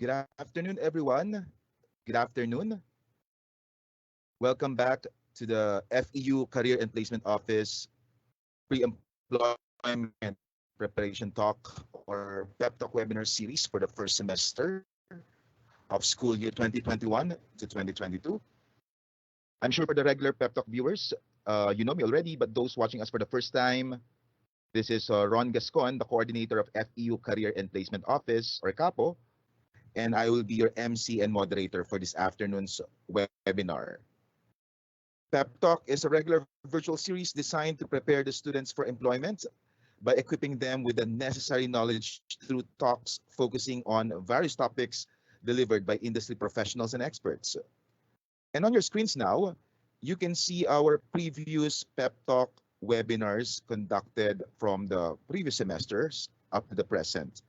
Good afternoon, everyone. Good afternoon. Welcome back to the FEU Career and Placement Office Pre-Employment Preparation Talk or PEP Talk webinar series for the first semester of school year 2021 to 2022. I'm sure for the regular PEP Talk viewers, you know me already, but those watching us for the first time, this is Ron Gascon, the coordinator of FEU Career and Placement Office or CAPO, and I will be your MC and moderator for this afternoon's webinar. Pep Talk is a regular virtual series designed to prepare the students for employment by equipping them with the necessary knowledge through talks focusing on various topics delivered by industry professionals and experts. And on your screens now, you can see our previous Pep Talk webinars conducted from the previous semesters up to the present.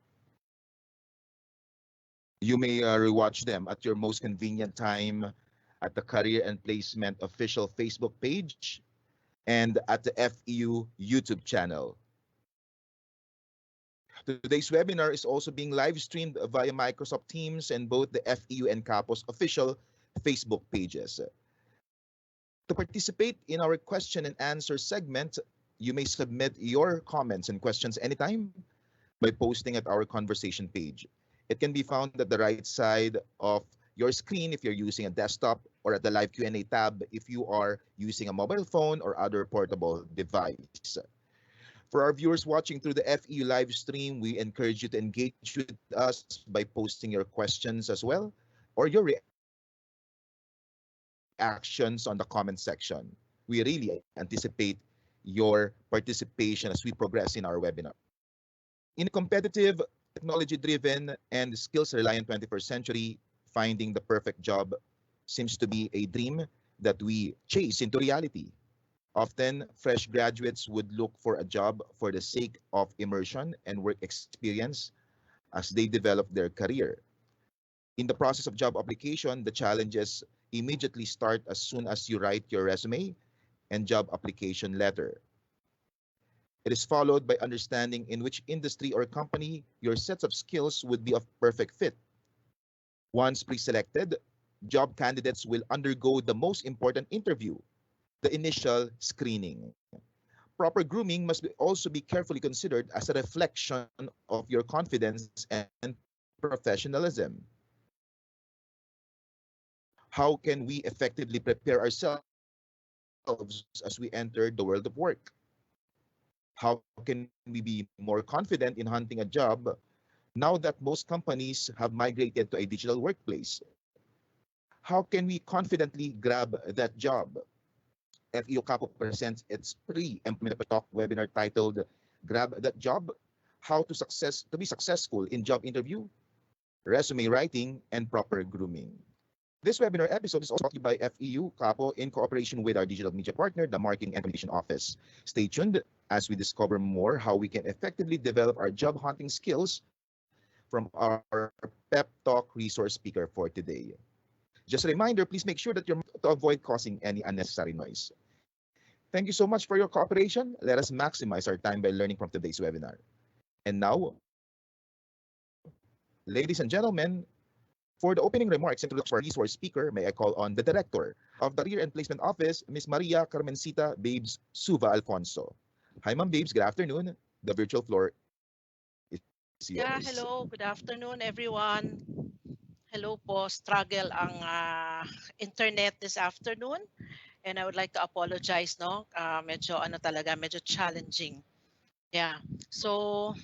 You may rewatch them at your most convenient time at the Career and Placement official Facebook page and at the FEU YouTube channel. Today's webinar is also being live streamed via Microsoft Teams and both the FEU and CAPO's official Facebook pages. To participate in our question and answer segment, you may submit your comments and questions anytime by posting at our conversation page. It can be found at the right side of your screen if you're using a desktop or at the live Q&A tab if you are using a mobile phone or other portable device. For our viewers watching through the FEU live stream, we encourage you to engage with us by posting your questions as well or your reactions on the comment section. We really anticipate your participation as we progress in our webinar. In a competitive, technology-driven, and skills-reliant 21st century, finding the perfect job seems to be a dream that we chase into reality. Often, fresh graduates would look for a job for the sake of immersion and work experience as they develop their career. In the process of job application, the challenges immediately start as soon as you write your resume and job application letter. It is followed by understanding in which industry or company your sets of skills would be of perfect fit. Once pre-selected, job candidates will undergo the most important interview, the initial screening. Proper grooming must also be carefully considered as a reflection of your confidence and professionalism. How can we effectively prepare ourselves as we enter the world of work? How can we be more confident in hunting a job now that most companies have migrated to a digital workplace? How can we confidently grab that job? FEO Capo presents its pre-employment talk webinar titled Grab That Job, How to be Successful in Job Interview, Resume Writing, and Proper Grooming. This webinar episode is also brought to you by FEU Capo in cooperation with our digital media partner, the Marketing and Communication Office. Stay tuned as we discover more how we can effectively develop our job hunting skills from our Pep Talk resource speaker for today. Just a reminder, please make sure that you're to avoid causing any unnecessary noise. Thank you so much for your cooperation. Let us maximize our time by learning from today's webinar. And now, ladies and gentlemen, for the opening remarks and introduction of our resource speaker, may I call on the Director of the Career and Placement Office, Ms. Maria Carmencita Babes Suva Alfonso. Hi, Ma'am Babes. Good afternoon. The virtual floor is yours. Yeah, hello. Good afternoon, everyone. Hello po. Struggle ang internet this afternoon. And I would like to apologize, no? Medyo challenging. Yeah. So,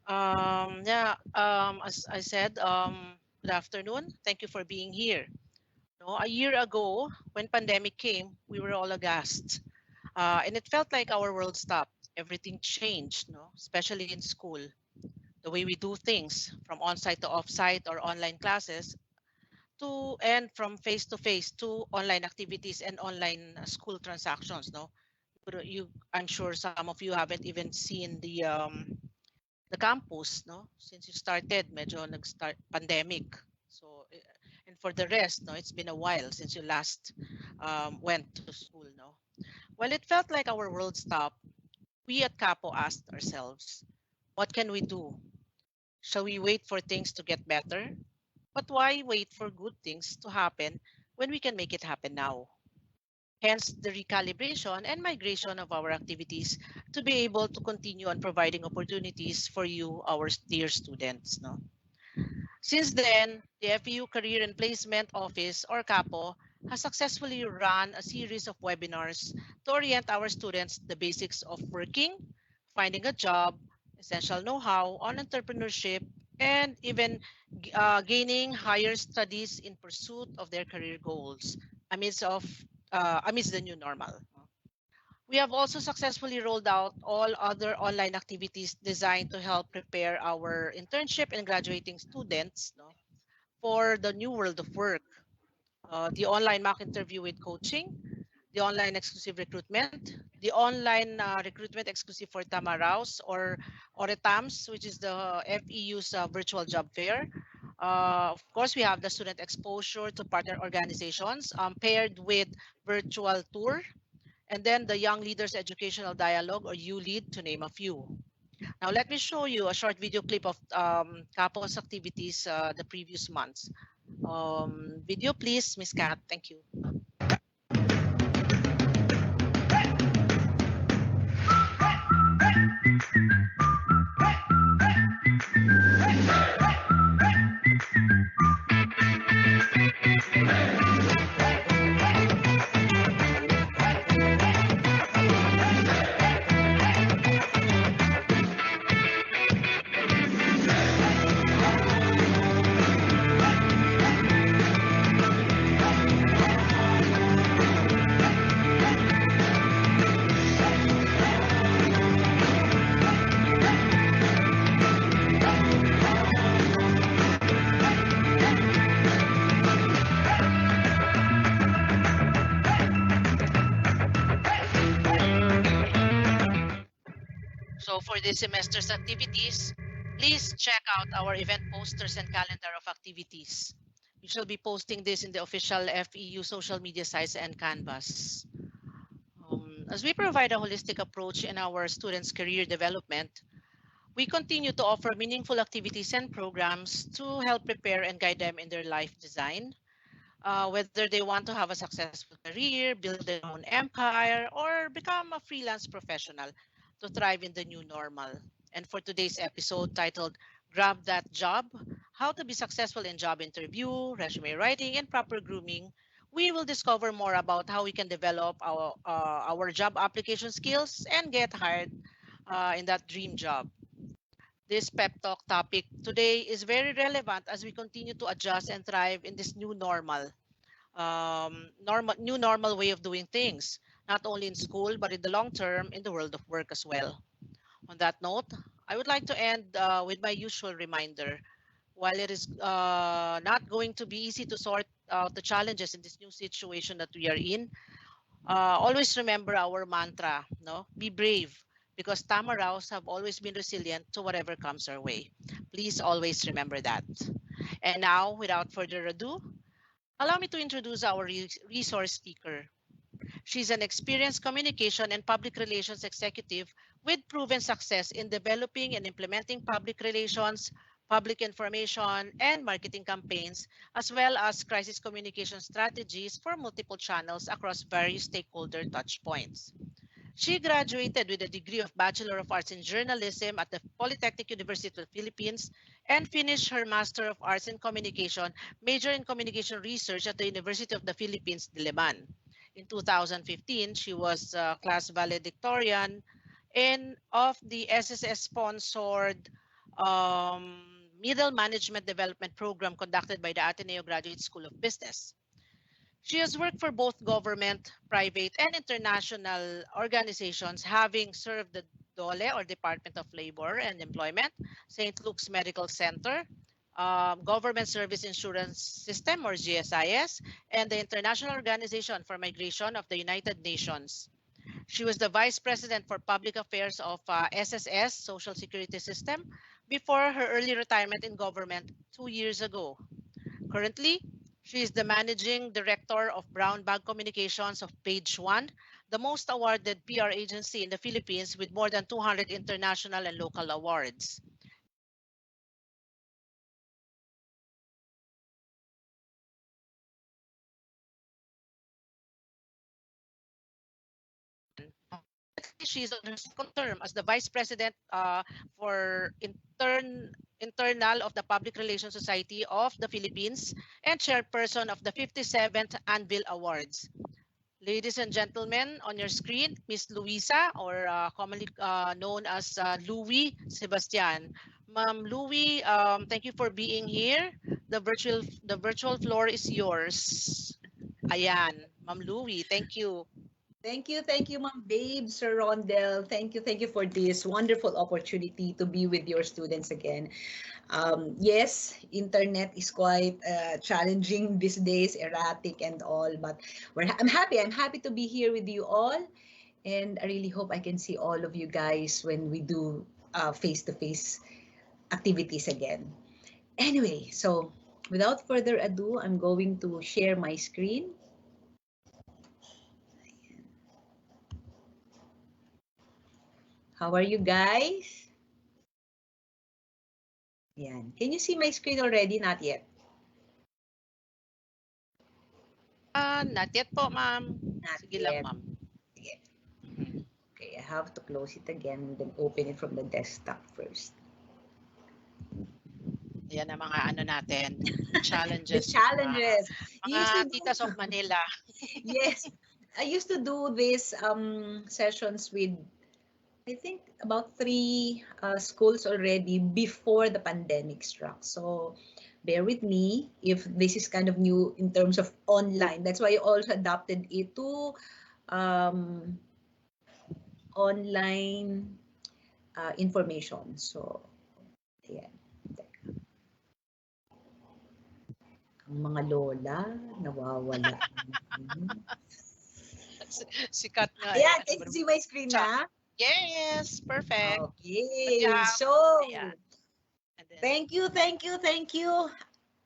as I said, good afternoon. Thank you for being here. No, a year ago, when pandemic came, we were all aghast. And it felt like our world stopped. Everything changed, no? Especially in school. The way we do things, from on-site to off-site or online classes, and from face-to-face to online activities and online school transactions. No, but I'm sure some of you haven't even seen the campus. No, since you started, medyo nag-start pandemic. So, and for the rest, no, it's been a while since you last went to school. No, well, it felt like our world stopped. We at Capo asked ourselves, what can we do? Shall we wait for things to get better? But why wait for good things to happen when we can make it happen now? Hence the recalibration and migration of our activities to be able to continue on providing opportunities for you, our dear students. No? Since then, the FEU Career and Placement Office, or CAPO, has successfully run a series of webinars to orient our students the basics of working, finding a job, essential know-how on entrepreneurship, and even gaining higher studies in pursuit of their career goals amidst the new normal. We have also successfully rolled out all other online activities designed to help prepare our internship and graduating students, no, for the new world of work. The online mock interview with coaching, the online exclusive recruitment, the online recruitment exclusive for Tamaraos or ETAMS, which is the FEU's virtual job fair. Of course, we have the student exposure to partner organizations paired with virtual tour, and then the Young Leaders Educational Dialogue, or ULEAD, to name a few. Now, let me show you a short video clip of Capo's activities the previous months. Video, please, Miss Kat. Thank you. So for this semester's activities, please check out our event posters and calendar of activities. We shall be posting this in the official FEU social media sites and Canvas. As we provide a holistic approach in our students' career development, we continue to offer meaningful activities and programs to help prepare and guide them in their life design, whether they want to have a successful career, build their own empire, or become a freelance professional to thrive in the new normal. And for today's episode titled Grab That Job, How to Be Successful in Job Interview, Resume Writing, and Proper Grooming, we will discover more about how we can develop our job application skills and get hired in that dream job. This pep talk topic today is very relevant as we continue to adjust and thrive in this new normal way of doing things, not only in school but in the long term in the world of work as well. On that note, I would like to end with my usual reminder. While it is not going to be easy to sort out the challenges in this new situation that we are in, always remember our mantra, no? Be brave, because Tamaraos have always been resilient to whatever comes our way. Please always remember that. And now, without further ado, allow me to introduce our resource speaker. She's an experienced communication and public relations executive with proven success in developing and implementing public relations, public information, and marketing campaigns, as well as crisis communication strategies for multiple channels across various stakeholder touchpoints. She graduated with a degree of Bachelor of Arts in Journalism at the Polytechnic University of the Philippines and finished her Master of Arts in Communication, major in Communication Research at the University of the Philippines, Diliman. In 2015, she was class valedictorian of the SSS-sponsored Middle Management Development Program conducted by the Ateneo Graduate School of Business. She has worked for both government, private, and international organizations, having served the DOLE, or Department of Labor and Employment, St. Luke's Medical Center, Government Service Insurance System, or GSIS, and the International Organization for Migration of the United Nations. She was the Vice President for Public Affairs of SSS, Social Security System, before her early retirement in government 2 years ago. Currently, she is the Managing Director of Brown Bag Communications of Page One, the most awarded PR agency in the Philippines with more than 200 international and local awards. She's on her second term as the Vice President for Internal of the Public Relations Society of the Philippines and Chairperson of the 57th Anvil Awards. Ladies and gentlemen, on your screen, Miss Luisa, or commonly known as Louie Sebastian. Ma'am Louie, thank you for being here. The virtual floor is yours. Ayan, Ma'am Louie, thank you. Thank you, Ma'am Babe, Sir Rondell. Thank you for this wonderful opportunity to be with your students again. Yes, internet is quite challenging these days, erratic and all, but I'm happy. I'm happy to be here with you all, and I really hope I can see all of you guys when we do face-to-face activities again. Anyway, so without further ado, I'm going to share my screen. How are you guys? Yan. Can you see my screen already? Not yet. Not yet po, ma'am. Not Sige lang, yet. ma'am. Sige. Mhm. Okay, I have to close it again and then open it from the desktop first. Ayan ang mga ano natin, The challenges. challenges. You used to Mga do, titas of Manila. yes, I used to do these sessions with, I think, about 3 schools already before the pandemic struck. So bear with me if this is kind of new in terms of online. That's why I also adapted it to um, online information. So, ayan. Ang mga lola, nawawala. Sikat nga eh. Ayan, can you see my screen na? Yes, perfect. Okay, Yeah. so, Ayan. And then, thank you.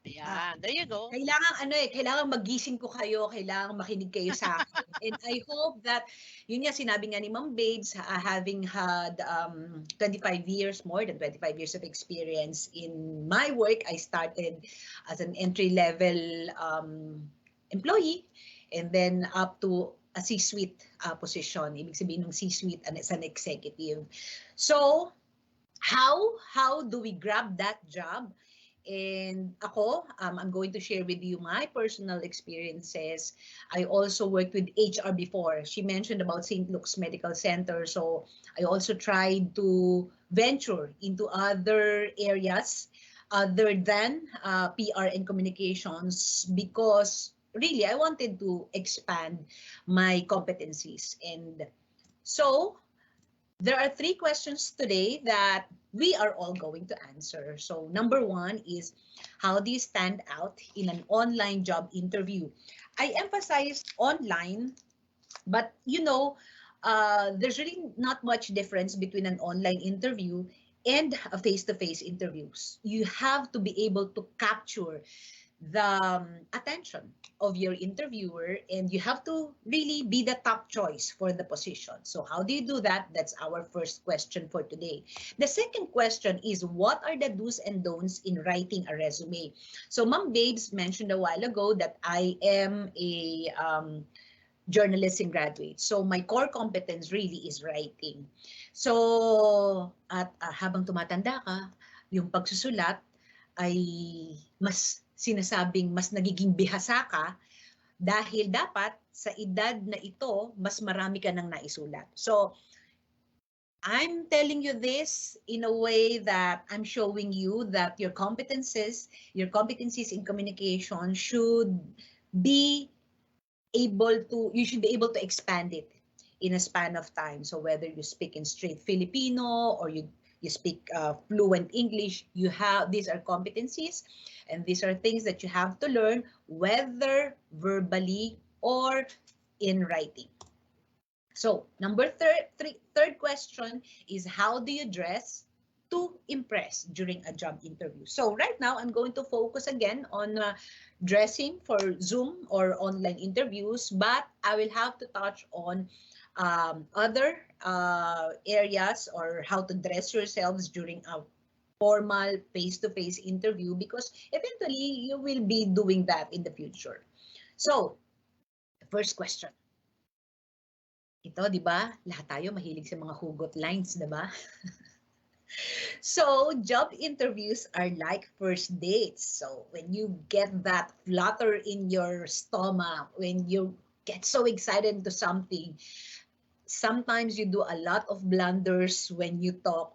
ayan, there you go. Kailangan magising ko kayo, kailangan makinig kayo sa akin. And I hope that, yun nga sinabi nga ni Ma'am Babes, having had 25 years, more than 25 years of experience in my work, I started as an entry-level employee and then up to a C-suite position. Ibig sabihin ng C-suite as an executive. So, how do we grab that job? And ako, I'm going to share with you my personal experiences. I also worked with HR before. She mentioned about St. Luke's Medical Center. So I also tried to venture into other areas other than PR and communications because really I wanted to expand my competencies. And so there are 3 questions today that we are all going to answer. So number 1 is, how do you stand out in an online job interview? I emphasize online, but there's really not much difference between an online interview and a face-to-face interviews. You have to be able to capture the attention of your interviewer, and you have to really be the top choice for the position. So how do you do that? That's our first question for today. The second question is, what are the do's and don'ts in writing a resume? So Ma'am Babes mentioned a while ago that I am a journalism graduate. So my core competence really is writing. So at habang tumatanda ka, yung pagsusulat ay mas sinasabing mas nagiging bihasa ka dahil dapat sa edad na ito, mas marami ka nang naisulat. So, I'm telling you this in a way that I'm showing you that your competencies in communication should be you should be able to expand it in a span of time. So whether you speak in straight Filipino or you speak fluent English, these are competencies, and these are things that you have to learn, whether verbally or in writing. So third question is, how do you dress to impress during a job interview? So right now, I'm going to focus again on dressing for Zoom or online interviews, but I will have to touch on other areas, or how to dress yourselves during a formal face-to-face interview, because eventually you will be doing that in the future. So, the first question. Ito, di ba? Lahat tayo mahilig sa mga hugot lines, di ba? So, job interviews are like first dates. So, when you get that flutter in your stomach, when you get so excited into something, sometimes you do a lot of blunders when you talk.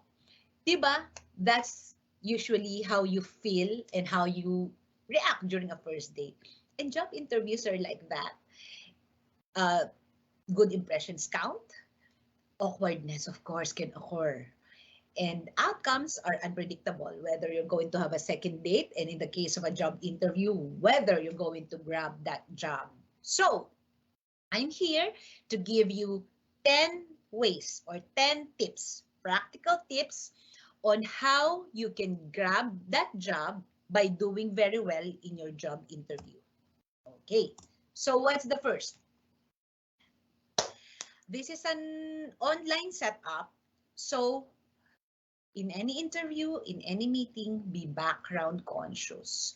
Diba? That's usually how you feel and how you react during a first date. And job interviews are like that. Uh, Good impressions count. Awkwardness, of course, can occur. And outcomes are unpredictable, whether you're going to have a second date, and in the case of a job interview, whether you're going to grab that job. So, I'm here to give you 10 ways or 10 tips, practical tips on how you can grab that job by doing very well in your job interview. Okay, so what's the first? This is an online setup. So in any interview, in any meeting, be background conscious.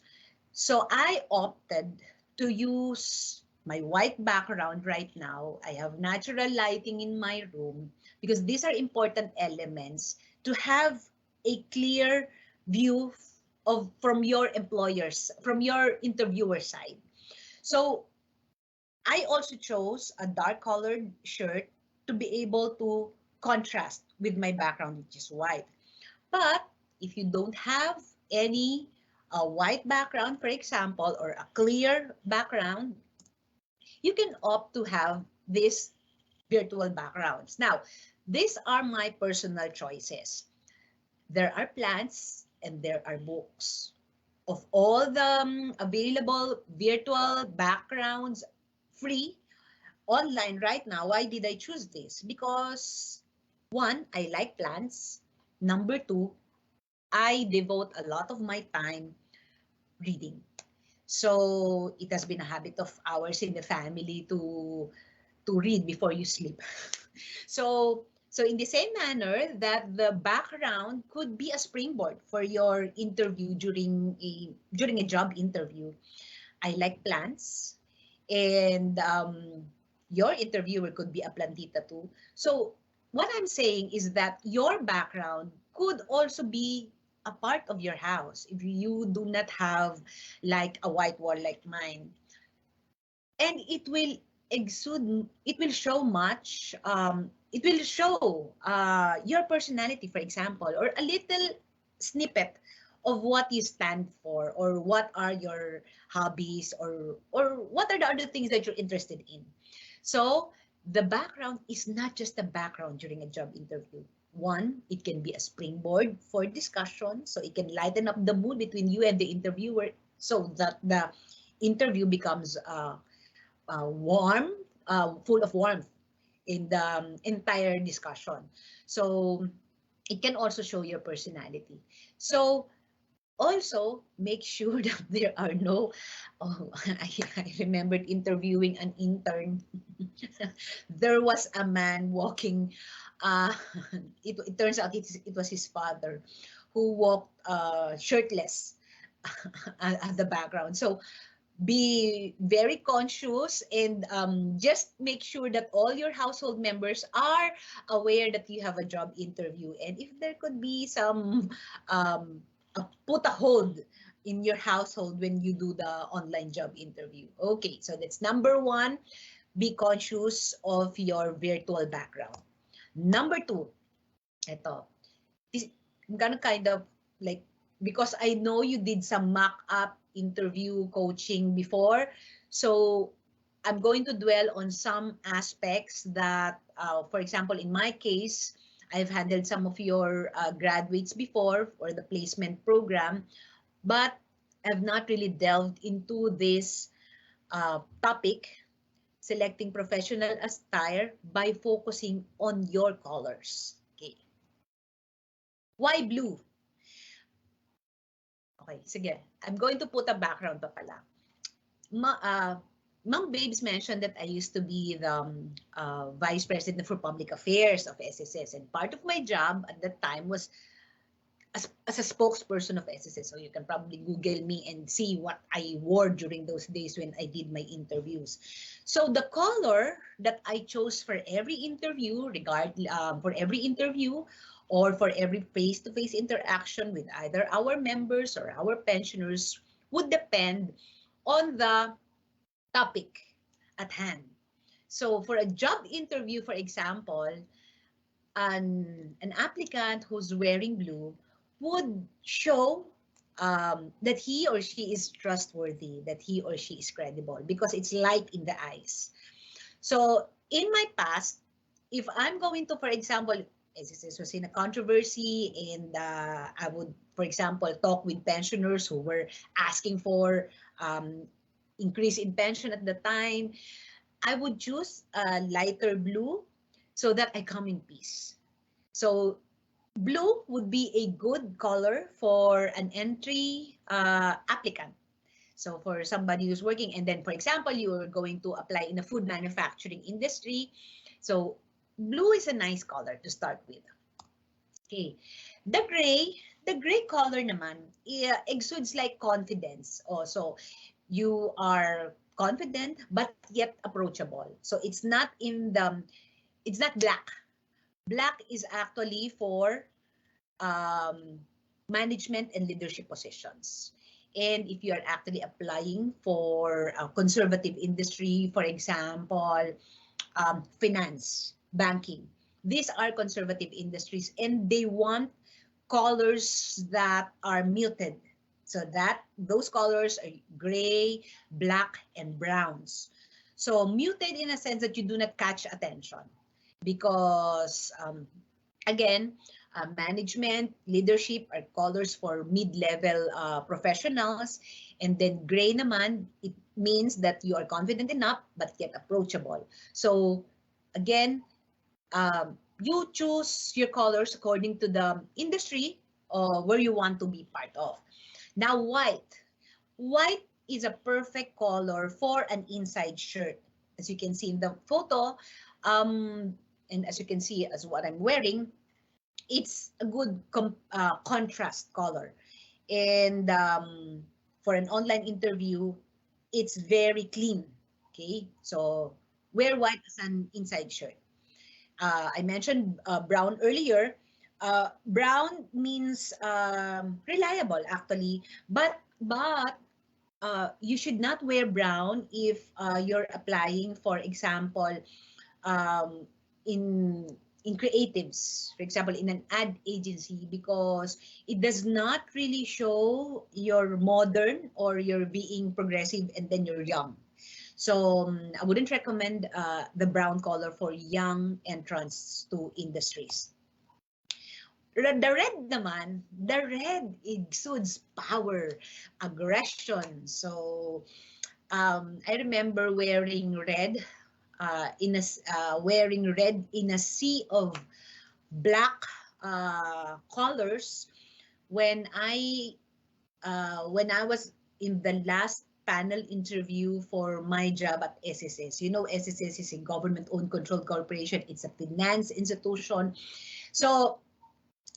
So I opted to use my white background right now. I have natural lighting in my room because these are important elements to have a clear view of from your employers, from your interviewer side. So I also chose a dark colored shirt to be able to contrast with my background, which is white. But if you don't have any white background, for example, or a clear background, you can opt to have these virtual backgrounds. Now, these are my personal choices. There are plans and there are books. Of all the available virtual backgrounds, free, online right now, why did I choose this? Because one, I like plants. Number two, I devote a lot of my time reading. So it has been a habit of ours in the family to read before you sleep. So in the same manner that the background could be a springboard for your interview during a job interview. I like plants, and your interviewer could be a plantita too. So what I'm saying is that your background could also be a part of your house if you do not have like a white wall like mine, and it will show much, it will show your personality, for example, or a little snippet of what you stand for, or what are your hobbies, or what are the other things that you're interested in. So the background is not just a background during a job interview. One, it can be a springboard for discussion, so it can lighten up the mood between you and the interviewer, so that the interview becomes warm, full of warmth in the entire discussion. So it can also show your personality. So also make sure that there are no, oh, I remembered interviewing an intern. There was a man walking, uh, it turns out it was his father who walked shirtless at the background. So be very conscious, and just make sure that all your household members are aware that you have a job interview, and if there could be some put a hold in your household when you do the online job interview. Okay, so that's number one. Be conscious of your virtual background. Number two, ito, I'm gonna kind of like, because I know you did some mock-up interview coaching before, so I'm going to dwell on some aspects that, for example, in my case, I've handled some of your graduates before for the placement program, but I've not really delved into this topic, selecting professional attire by focusing on your colors. Okay. Why blue? Okay, sige. I'm going to put a background pa pala. Ma'am Babes mentioned that I used to be the Vice President for Public Affairs of SSS, and part of my job at that time was as a spokesperson of SSS. So you can probably Google me and see what I wore during those days when I did my interviews. So the color that I chose for every interview, for every interview, or for every face-to-face interaction with either our members or our pensioners would depend on the topic at hand. So for a job interview, for example, an applicant who's wearing blue would show that he or she is trustworthy, that he or she is credible, because it's light in the eyes. So in my past, if I'm going to, for example, as this was in a controversy, and I would, for example, talk with pensioners who were asking for um, increase in pension at the time, I would choose lighter blue so that I come in peace. So blue would be a good color for an entry applicant. So for somebody who's working, and then for example, you are going to apply in the food manufacturing industry. So blue is a nice color to start with. Okay. The gray color naman exudes like confidence. Also, you are confident but yet approachable. So it's not black. Black is actually for um, management and leadership positions. And if you are actually applying for a conservative industry, for example, finance, banking, these are conservative industries, and they want colors that are muted. So that those colors are gray, black, and browns. So muted in a sense that you do not catch attention because again, management, leadership are colors for mid-level professionals. And then gray naman, it means that you are confident enough but yet approachable. So again, you choose your colors according to the industry where you want to be part of. Now, white. White is a perfect color for an inside shirt. As you can see in the photo, and as you can see as what I'm wearing, it's a good contrast color. And for an online interview, it's very clean. Okay, so wear white as an inside shirt. I mentioned brown earlier. Brown means reliable actually, but you should not wear brown if you're applying, for example, um, in creatives, for example, in an ad agency, because it does not really show you're modern or you're being progressive and then you're young. So I wouldn't recommend the brown color for young entrants to industries. The red naman, the red exudes power, aggression. So I remember wearing red in a sea of black colors when I was in the last panel interview for my job at SSS. You know, SSS is a government-owned controlled corporation. It's a finance institution. So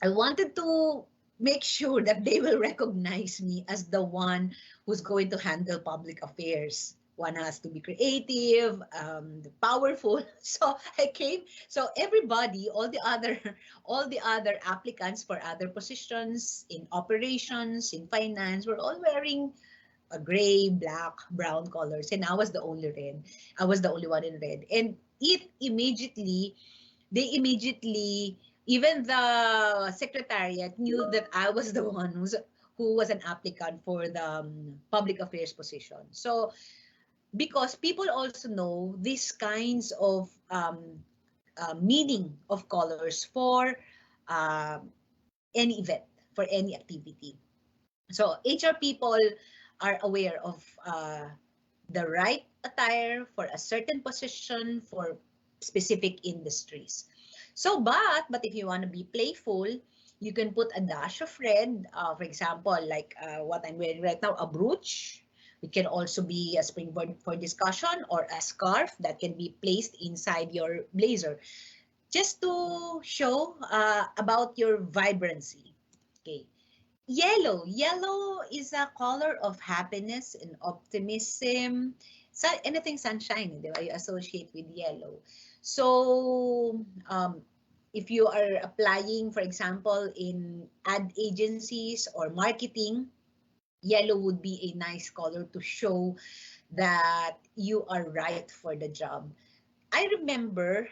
I wanted to make sure that they will recognize me as the one who's going to handle public affairs. One has to be creative, powerful. So I came. So everybody, all the other applicants for other positions in operations, in finance, were all wearing a gray, black, brown colors, and I was the only red. I was the only one in red, and they immediately, even the secretariat knew that I was the one who was an applicant for the public affairs position. So because people also know these kinds of meaning of colors for uh, any event, for any activity. So HR people are aware of the right attire for a certain position for specific industries. So, but if you want to be playful, you can put a dash of red. For example, like what I'm wearing right now, a brooch. It can also be a springboard for discussion, or a scarf that can be placed inside your blazer, just to show about your vibrancy. Okay. Yellow. Yellow is a color of happiness and optimism. Anything sunshine, di ba? You associate with yellow. So, if you are applying, for example, in ad agencies or marketing, yellow would be a nice color to show that you are right for the job. I remember,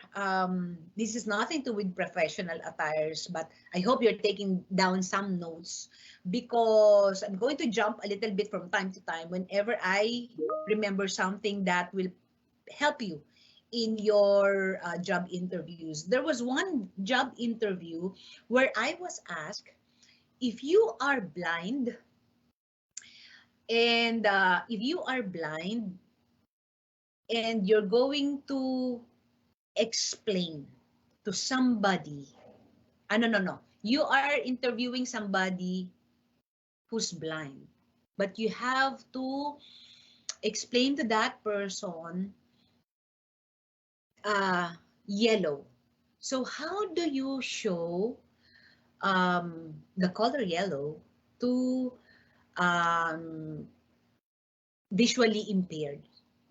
this is nothing to with professional attires, but I hope you're taking down some notes because I'm going to jump a little bit from time to time whenever I remember something that will help you in your job interviews. There was one job interview where I was asked, if you are blind, and if you are blind and you're going to explain to somebody, no, no, no. You are interviewing somebody who's blind, but you have to explain to that person uh, yellow. So how do you show the color yellow to um, visually impaired,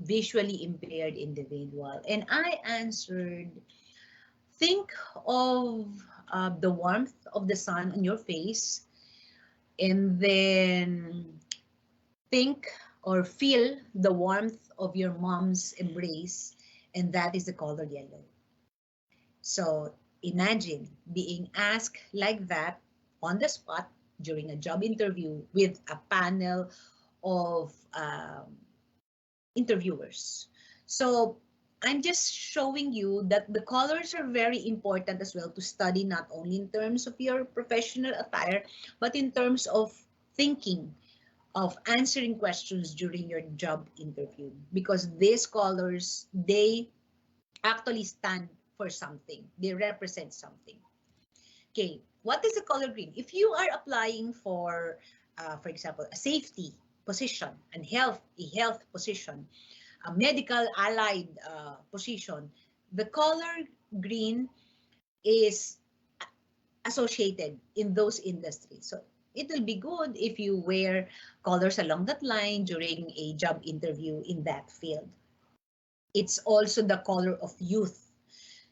visually impaired individual? And I answered, think of the warmth of the sun on your face, and then think or feel the warmth of your mom's embrace, and that is the color yellow. So imagine being asked like that on the spot during a job interview with a panel of interviewers. So I'm just showing you that the colors are very important as well to study, not only in terms of your professional attire, but in terms of thinking, of answering questions during your job interview. Because these colors, they actually stand for something. They represent something. Okay, what is the color green? If you are applying for example, a safety position and a health position, a medical allied position, the color green is associated in those industries. So it will be good if you wear colors along that line during a job interview in that field. It's also the color of youth.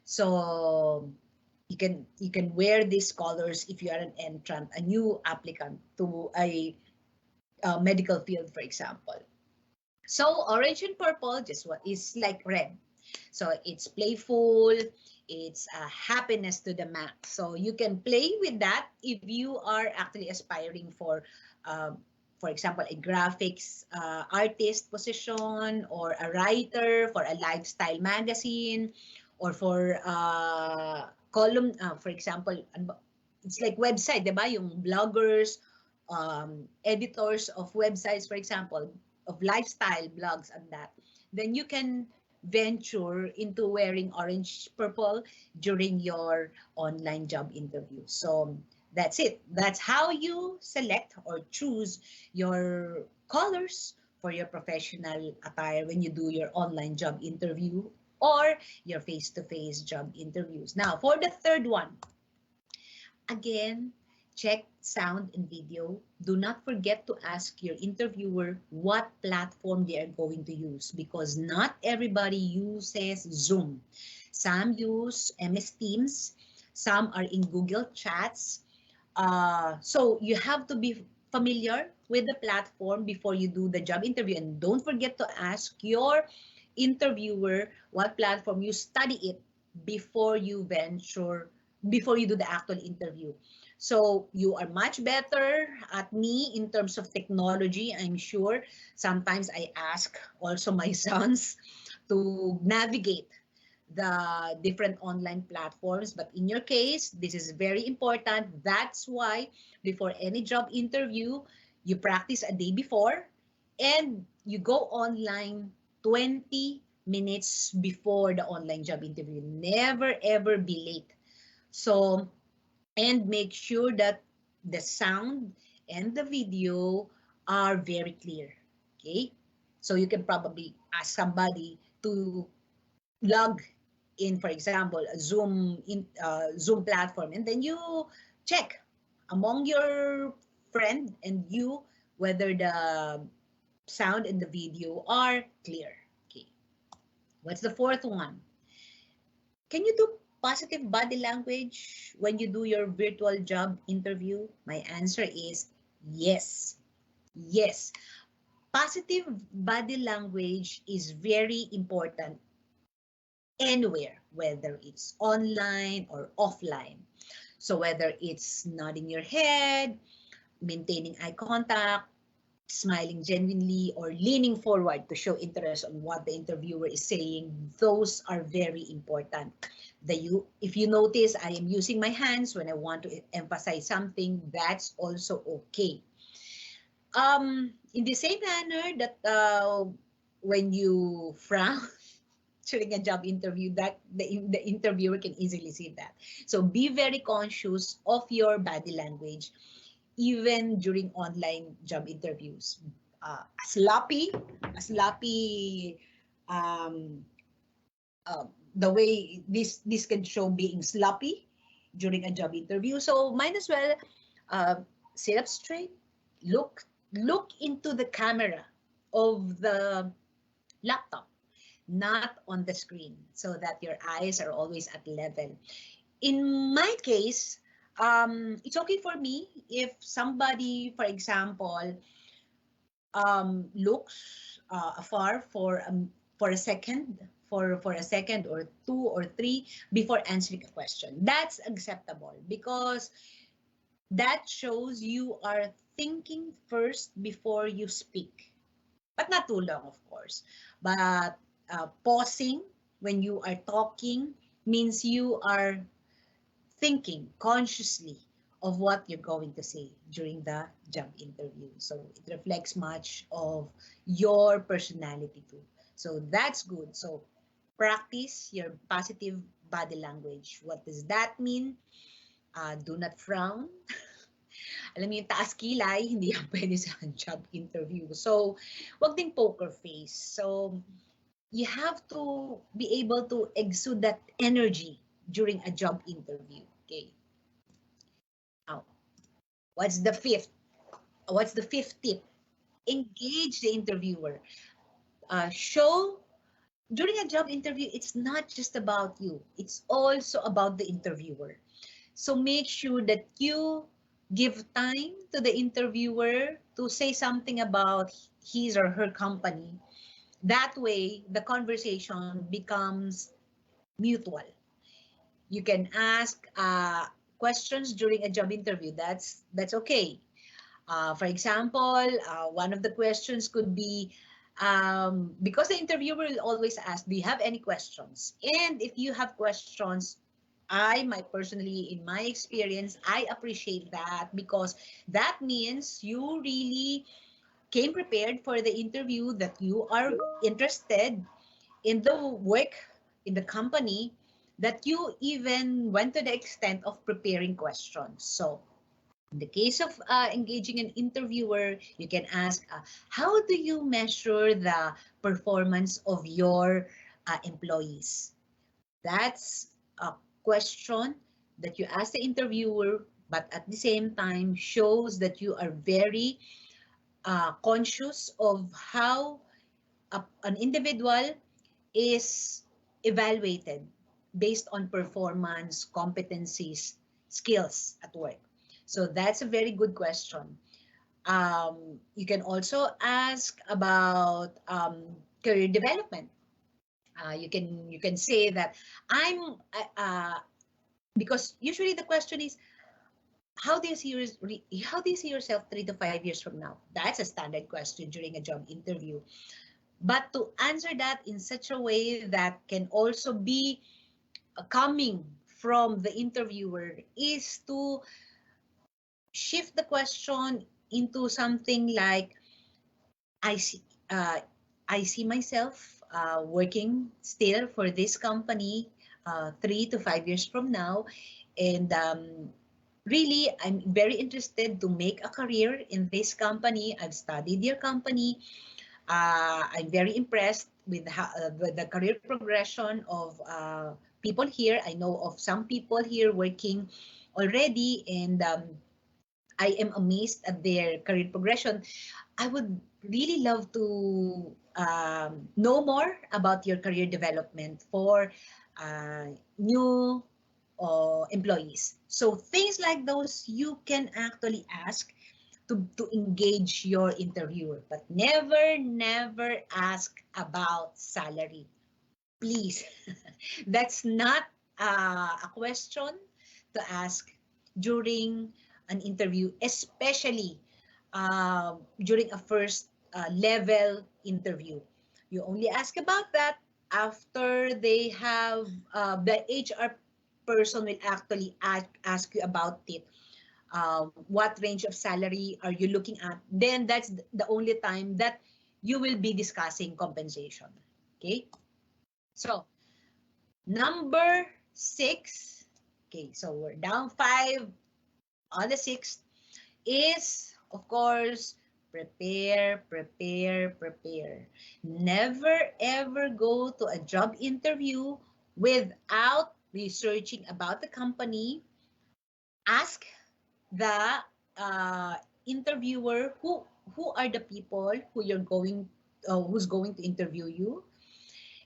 So you can wear these colors if you are an entrant, a new applicant to a medical field, for example. So orange and purple just what is like red. So it's playful, it's happiness to the max. So you can play with that if you are actually aspiring for example, a graphics artist position, or a writer for a lifestyle magazine, or for column, for example, it's like website, diba? Yung bloggers, editors of websites, for example, of lifestyle blogs and that. Then you can venture into wearing orange purple during your online job interview. So that's it. That's how you select or choose your colors for your professional attire when you do your online job interview or your face-to-face job interviews. Now, for the third one, again, check sound and video. Do not forget to ask your interviewer what platform they are going to use, because not everybody uses Zoom. Some use MS Teams, some are in Google Chats. So you have to be familiar with the platform before you do the job interview. And don't forget to ask your interviewer what platform you study it before you venture, before you do the actual interview. So you are much better at me in terms of technology, I'm sure. Sometimes I ask also my sons to navigate the different online platforms. But in your case, this is very important. That's why before any job interview, you practice a day before and you go online 20 minutes before the online job interview. Never ever be late. So, and make sure that the sound and the video are very clear. Okay? So you can probably ask somebody to log in, for example, a Zoom platform, and then you check among your friend and you, whether the sound and the video are clear. Okay. What's the fourth one? Can you do positive body language when you do your virtual job interview? My answer is yes. Yes. Positive body language is very important anywhere, whether it's online or offline. So whether it's nodding your head, maintaining eye contact, smiling genuinely, or leaning forward to show interest on what the interviewer is saying, those are very important. If you notice, I am using my hands when I want to emphasize something, that's also okay. In the same manner that when you frown during a job interview, that the interviewer can easily see that. So be very conscious of your body language even during online job interviews. A sloppy, um, uh, the way this can show being sloppy during a job interview. So might as well uh, sit up straight, look into the camera of the laptop, not on the screen, so that your eyes are always at level. In my case, it's okay for me if somebody, for example, looks afar for a second, for a second or two or three before answering a question. That's acceptable because that shows you are thinking first before you speak, but not too long, of course. But pausing when you are talking means you are thinking consciously of what you're going to say during the job interview. So it reflects much of your personality too. So that's good. So practice your positive body language. What does that mean? Do not frown. Alam mo yung taas kilay, hindi yan pwede sa job interview. So, wag din poker face. So, you have to be able to exude that energy during a job interview. Okay. Now, what's the fifth? What's the fifth tip? Engage the interviewer. Show during a job interview, it's not just about you. It's also about the interviewer. So make sure that you give time to the interviewer to say something about his or her company. That way, the conversation becomes mutual. You can ask questions during a job interview. That's okay. For example, one of the questions could be, because the interviewer will always ask, do you have any questions? And if you have questions, in my experience, I appreciate that because that means you really came prepared for the interview, that you are interested in the work in the company, that you even went to the extent of preparing questions. So in the case of engaging an interviewer, you can ask, how do you measure the performance of your employees? That's a question that you ask the interviewer, but at the same time shows that you are very conscious of how an individual is evaluated based on performance, competencies, skills at work. So that's a very good question. You can also ask about career development. You can say that I'm because usually the question is, how do you see yourself 3 to 5 years from now? That's a standard question during a job interview. But to answer that in such a way that can also be coming from the interviewer is to shift the question into something like, I see, uh, I see myself working still for this company 3 to 5 years from now, and really, I'm very interested to make a career in this company. I've studied your company. I'm very impressed with the career progression of people here. I know of some people here working already, and I am amazed at their career progression. I would really love to know more about your career development for new employees. So things like those you can actually ask to engage your interviewer, but never, never ask about salary. Please, that's not a question to ask during an interview, especially during a first level interview. You only ask about that after they have the HR person will actually ask you about it. What range of salary are you looking at? Then that's the only time that you will be discussing compensation. Okay, so number 6. Okay, so we're down 5. On the 6th is, of course, prepare, prepare, prepare. Never ever go to a job interview without researching about the company. Ask the uh, interviewer who are the people who's going to interview you,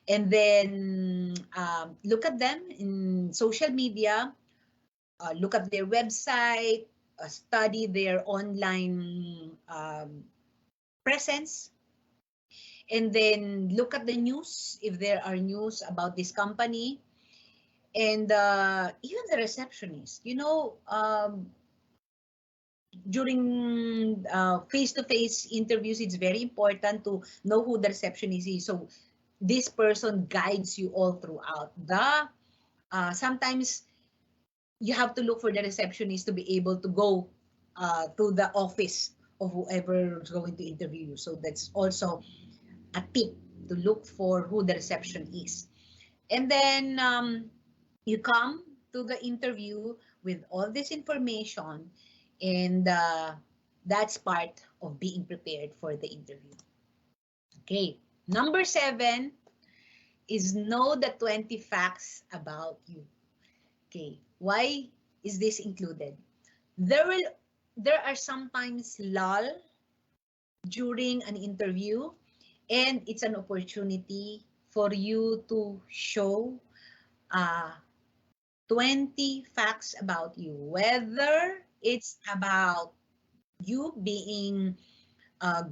and then look at them in social media, look at their website, study their online presence, and then look at the news if there are news about this company, and even the receptionist. During face-to-face interviews, it's very important to know who the receptionist is. So this person guides you all throughout. Sometimes you have to look for the receptionist to be able to go to the office of whoever is going to interview you. So that's also a tip to look for who the reception is. And then you come to the interview with all this information, and that's part of being prepared for the interview. Okay, number 7 is know the 20 facts about you. Okay, why is this included? There will there are sometimes lull during an interview, and it's an opportunity for you to show uh, 20 facts about you, whether it's about you being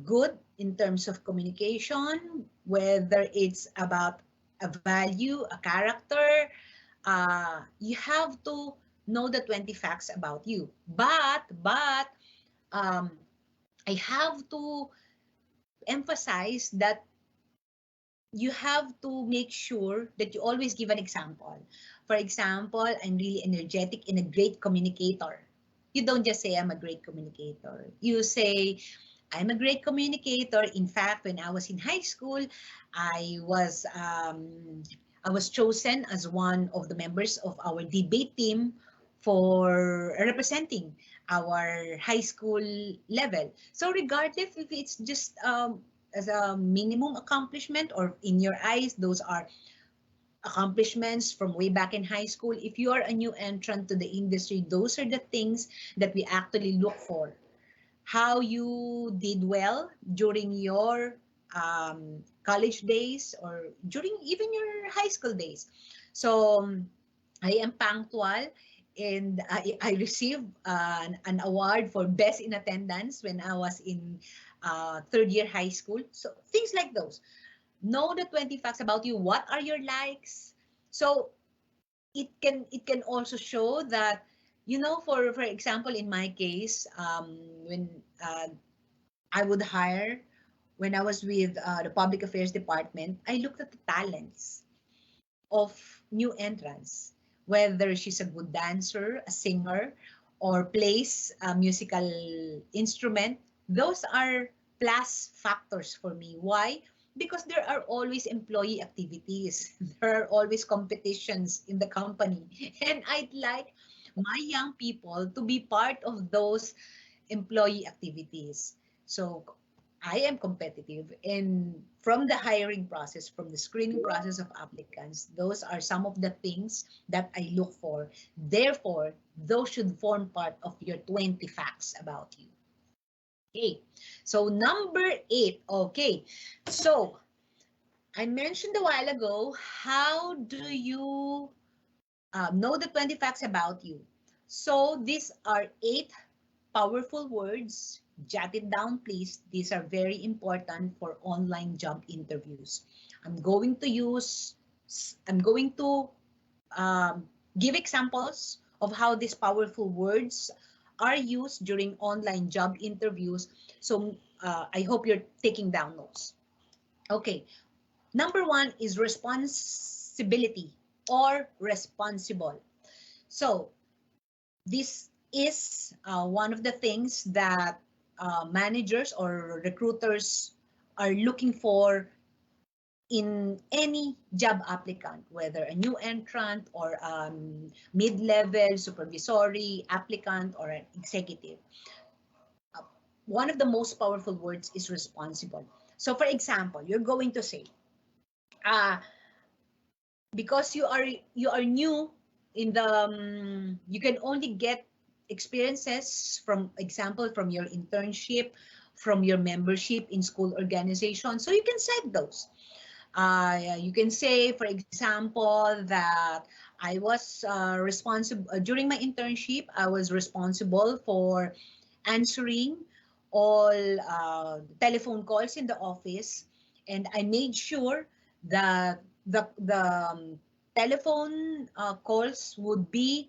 good in terms of communication, whether it's about a value, a character. You have to know the 20 facts about you. But um, I have to emphasize that you have to make sure that you always give an example. For example, I'm really energetic and a great communicator. You don't just say I'm a great communicator. You say I'm a great communicator. In fact, when I was in high school, I was um, I was chosen as one of the members of our debate team for representing our high school level. So regardless if it's just as a minimum accomplishment or in your eyes, those are accomplishments from way back in high school. If you are a new entrant to the industry, those are the things that we actually look for. How you did well during your college days or during even your high school days. So I am punctual, and I received an award for best in attendance when I was in third year high school. So things like those. Know the 20 facts about you. What are your likes? So it can also show that, for example, in my case, when I would hire, when I was with the public affairs department, I looked at the talents of new entrants, whether she's a good dancer, a singer, or plays a musical instrument. Those are plus factors for me. Why? Because there are always employee activities. There are always competitions in the company. And I'd like my young people to be part of those employee activities. So I am competitive, and from the hiring process, from the screening process of applicants, those are some of the things that I look for. Therefore, those should form part of your 20 facts about you. Okay, so number 8. Okay, so I mentioned a while ago, how do you know the 20 facts about you? So these are 8 powerful words. Jot it down, please. These are very important for online job interviews. I'm going to use, I'm going to give examples of how these powerful words are used during online job interviews. So I hope you're taking down notes. Okay, number 1 is responsibility or responsible. So this is one of the things that managers or recruiters are looking for in any job applicant, whether a new entrant or mid-level supervisory applicant or an executive. Uh, One of the most powerful words is responsible. So for example, you're going to say, uh, because you are new in the you can only get experiences, from example, from your internship, from your membership in school organization, so you can set those. You can say, for example, that I was responsible during my internship. I was responsible for answering all telephone calls in the office, and I made sure that the telephone calls would be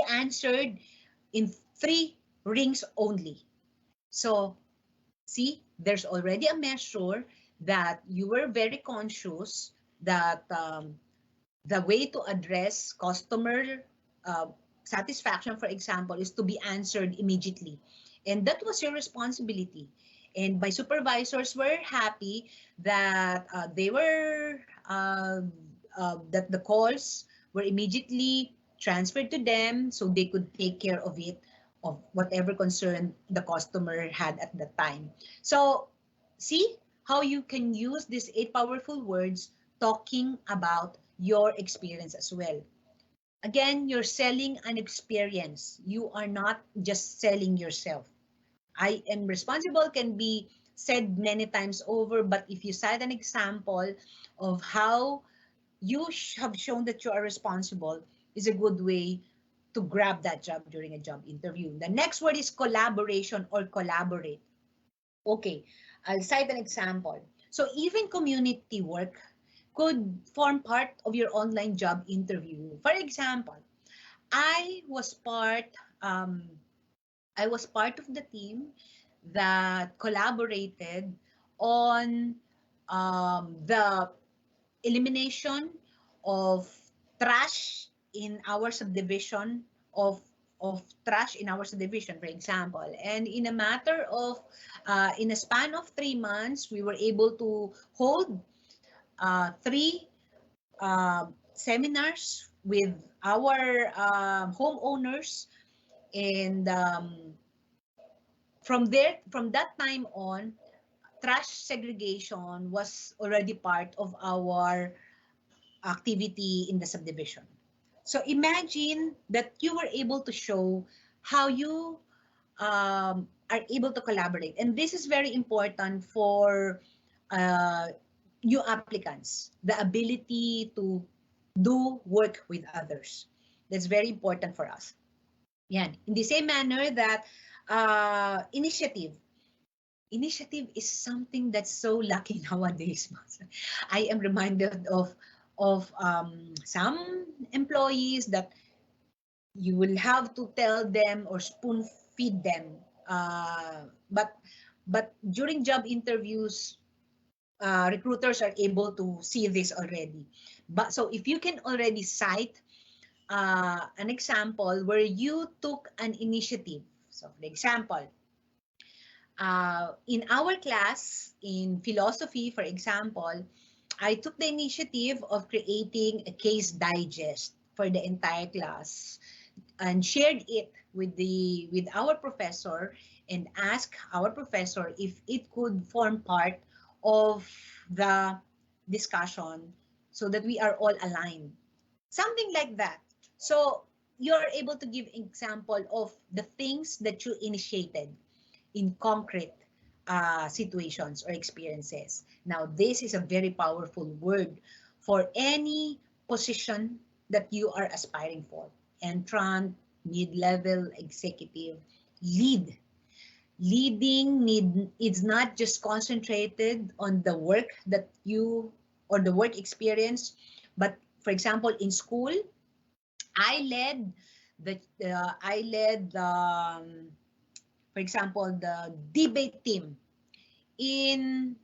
answered in 3 rings only. So see, there's already a measure that you were very conscious that the way to address customer uh, satisfaction, for example, is to be answered immediately. And that was your responsibility. And my supervisors were happy that that the calls were immediately transferred to them so they could take care of it, of whatever concern the customer had at the time. So see how you can use these 8 powerful words talking about your experience as well. Again, you're selling an experience. You are not just selling yourself. I am responsible can be said many times over, but if you cite an example of how you have shown that you are responsible, is a good way to grab that job during a job interview. The next word is collaboration or collaborate. Okay, I'll cite an example. So even community work could form part of your online job interview. For example, I was part um, I was part of the team that collaborated on the elimination of trash in our subdivision of trash in our subdivision, for example. And in a matter of in a span of 3 months, we were able to hold 3 seminars with our homeowners, and from that time on, trash segregation was already part of our activity in the subdivision. So imagine that you were able to show how you are able to collaborate. And this is very important for uh, new applicants, the ability to do work with others. That's very important for us. Yeah. In the same manner that initiative. Initiative is something that's so lucky nowadays. I am reminded of some employees that you will have to tell them or spoon feed them. But during job interviews, recruiters are able to see this already. But so if you can already cite an example where you took an initiative. So for example, in our class in philosophy, for example, I took the initiative of creating a case digest for the entire class and shared it with our professor, and ask our professor if it could form part of the discussion so that we are all aligned. Something like that. So you're able to give example of the things that you initiated in concrete situations or experiences. Now, this is a very powerful word for any position that you are aspiring for. Entrant, mid-level, executive, lead. Leading need is not just concentrated on the work that you or the work experience, but for example, in school, I led the for example, the debate team in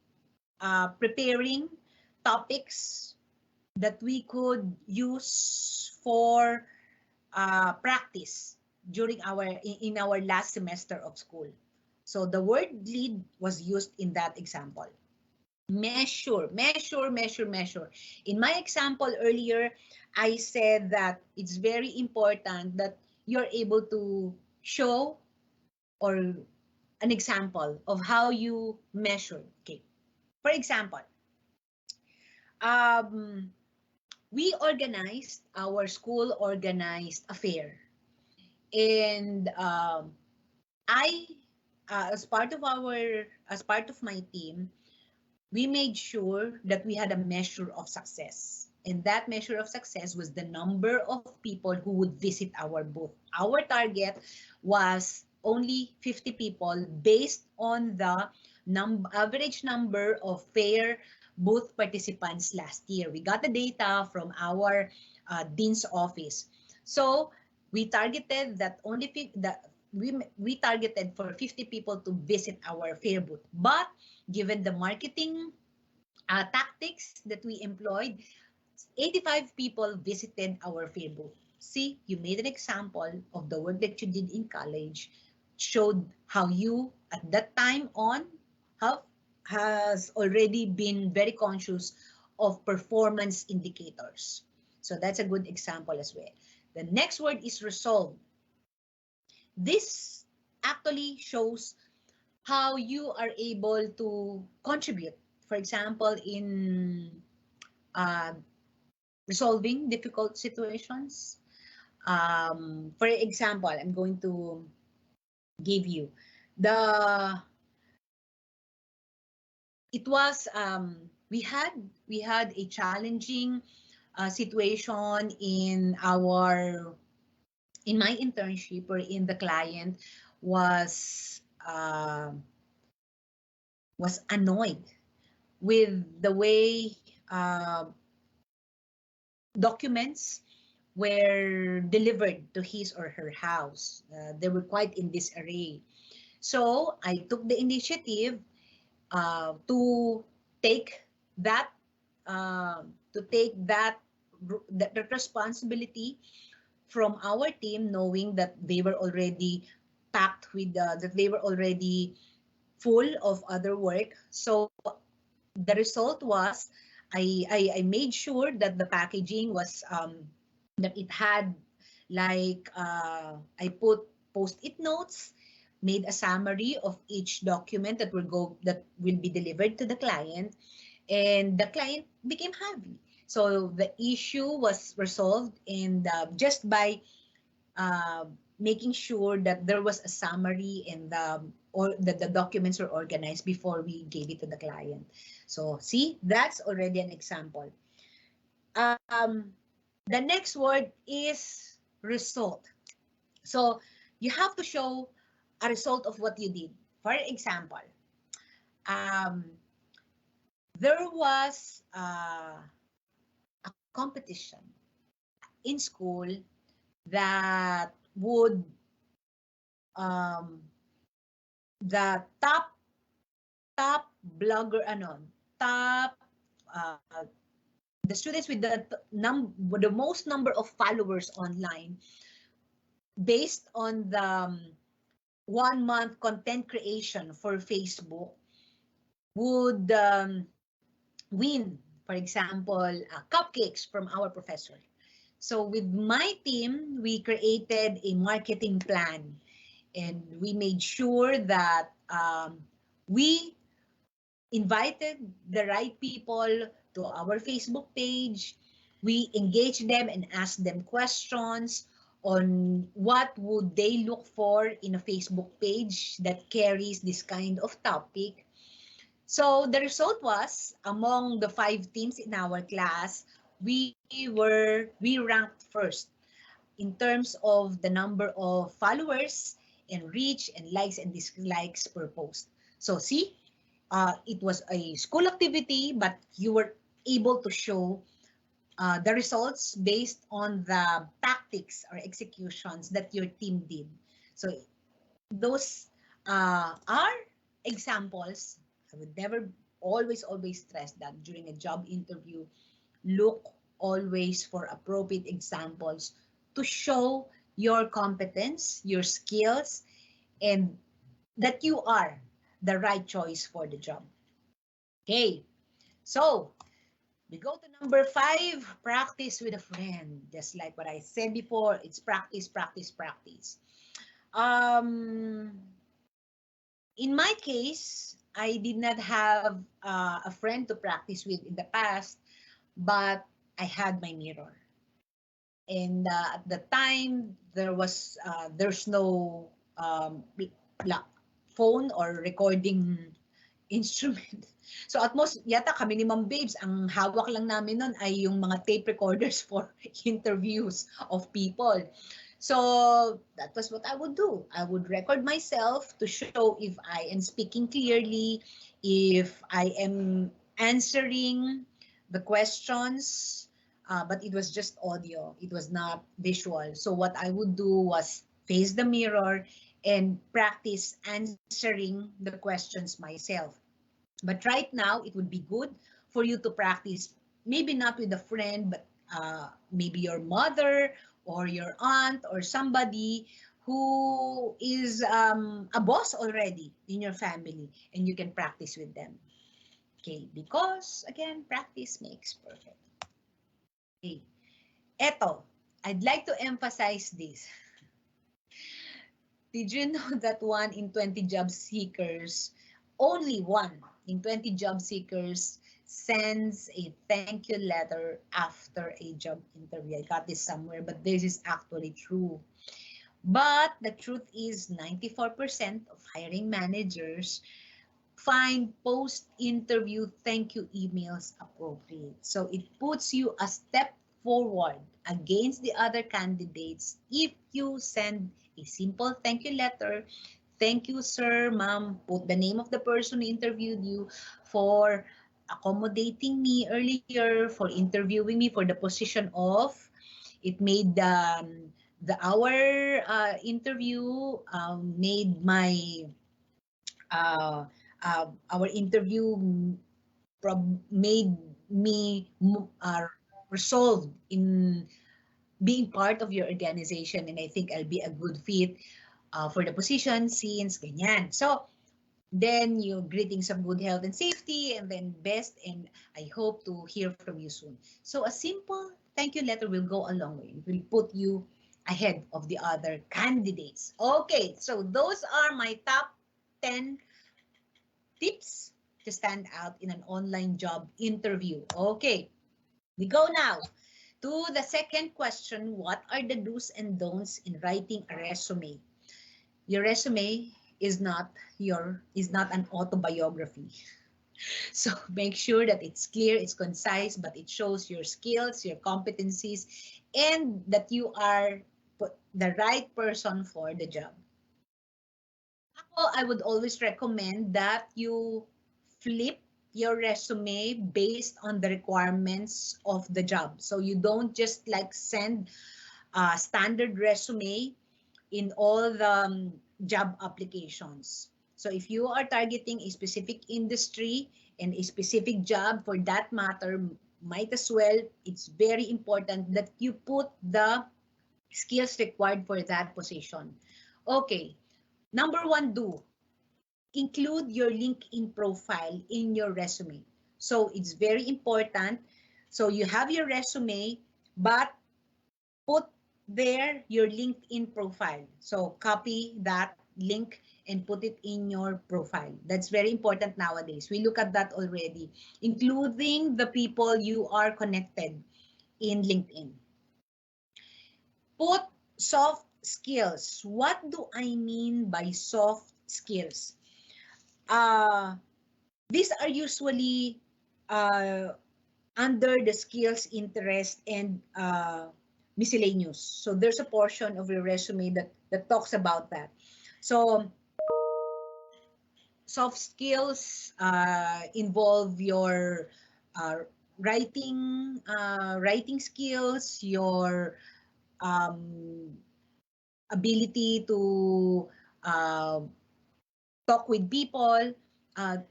preparing topics that we could use for practice during in our last semester of school. So the word lead was used in that example. Measure, measure, measure, measure. In my example earlier, I said that it's very important that you're able to show or an example of how you measure. Okay. For example, um, our school organized a fair. And I, as part of my team, we made sure that we had a measure of success. And that measure of success was the number of people who would visit our booth. Our target was only 50 people based on the average number of fair booth participants last year. We got the data from our dean's office. So we targeted that we targeted for 50 people to visit our fair booth. But given the marketing tactics that we employed, 85 people visited our fair booth. See, you made an example of the work that you did in college, showed how you, at that time on, has already been very conscious of performance indicators. So that's a good example as well. The next word is resolve. This actually shows how you are able to contribute. For example, in uh, resolving difficult situations. For example, I'm going to give you the. It was we had a challenging situation in my internship, or in the client uh, was annoyed with the way documents were delivered to his or her house. They were quite in disarray. So I took the initiative to take that to take that responsibility from our team, knowing that they were already packed with that they were already full of other work. So the result was I made sure that the packaging was that it had like I put post-it notes, made a summary of each document that will be delivered to the client, and the client became happy. So the issue was resolved, and just by uh, making sure that there was a summary and or that the documents were organized before we gave it to the client. So see, that's already an example. Um, the next word is result. So you have to show a result of what you did. For example, um, there was a competition in school that would um, the top blogger top uh, the students with the most number of followers online based on the 1 month content creation for Facebook would win, for example, cupcakes from our professor. So with my team, we created a marketing plan. And we made sure that we invited the right people to our Facebook page. We engaged them and asked them questions on what would they look for in a Facebook page that carries this kind of topic. So the result was, among the 5 teams in our class, we ranked first in terms of the number of followers and reach and likes and dislikes per post. So see, it was a school activity, but you were able to show the results based on the tactics or executions that your team did. So those are examples. I would never always stress that during a job interview, look always for appropriate examples to show your competence, your skills, and that you are the right choice for the job. Okay, so we go to number 5, practice with a friend. Just like what I said before, it's practice, practice, practice. In my case, I did not have a friend to practice with in the past, but I had my mirror. And at the time, there's no phone or recording instrument. So at most, yata kami ni Ma'am Babes, ang hawak lang namin nun ay yung mga tape recorders for interviews of people. So that was what I would do. I would record myself to show if I am speaking clearly, if I am answering the questions, but it was just audio. It was not visual. So what I would do was face the mirror and practice answering the questions myself. But right now, it would be good for you to practice, maybe not with a friend, but maybe your mother or your aunt or somebody who is a boss already in your family, and you can practice with them. Okay, because again, practice makes perfect. Okay, eto, I'd like to emphasize this. Did you know that 1 in 20 job seekers, only 1 in 20 job seekers sends a thank you letter after a job interview? I got this somewhere, but this is actually true. But the truth is 94% of hiring managers find post-interview thank you emails appropriate. So it puts you a step forward against the other candidates if you send a simple thank you letter. Thank you, sir, ma'am. Put the name of the person who interviewed you for accommodating me earlier, for interviewing me for the position of. It made the our interview made my our interview made me resolved in being part of your organization, and I think I'll be a good fit for the position since ganyan. So then you greetings of good health and safety, and then best, and I hope to hear from you soon. So a simple thank you letter will go a long way. It will put you ahead of the other candidates. Okay, so those are my top 10 tips to stand out in an online job interview. Okay, we go now to the second question. What are the do's and don'ts in writing a resume? Your resume is not an autobiography. So make sure that it's clear, it's concise, but it shows your skills, your competencies, and that you are the right person for the job. I would always recommend that you flip your resume based on the requirements of the job. So you don't just like send a standard resume in all the job applications. So if you are targeting a specific industry and a specific job for that matter, might as well, it's very important that you put the skills required for that position. Okay, number 1, do include your LinkedIn profile in your resume. So it's very important. So you have your resume, but put there your LinkedIn profile. So copy that link and put it in your profile. That's very important nowadays. We look at that already, including the people you are connected in LinkedIn. Put soft skills. What do I mean by soft skills? Uh, these are usually uh, under the skills, interest, and miscellaneous. So there's a portion of your resume that talks about that. So soft skills involve your uh, writing skills, your um, ability to uh, talk with people.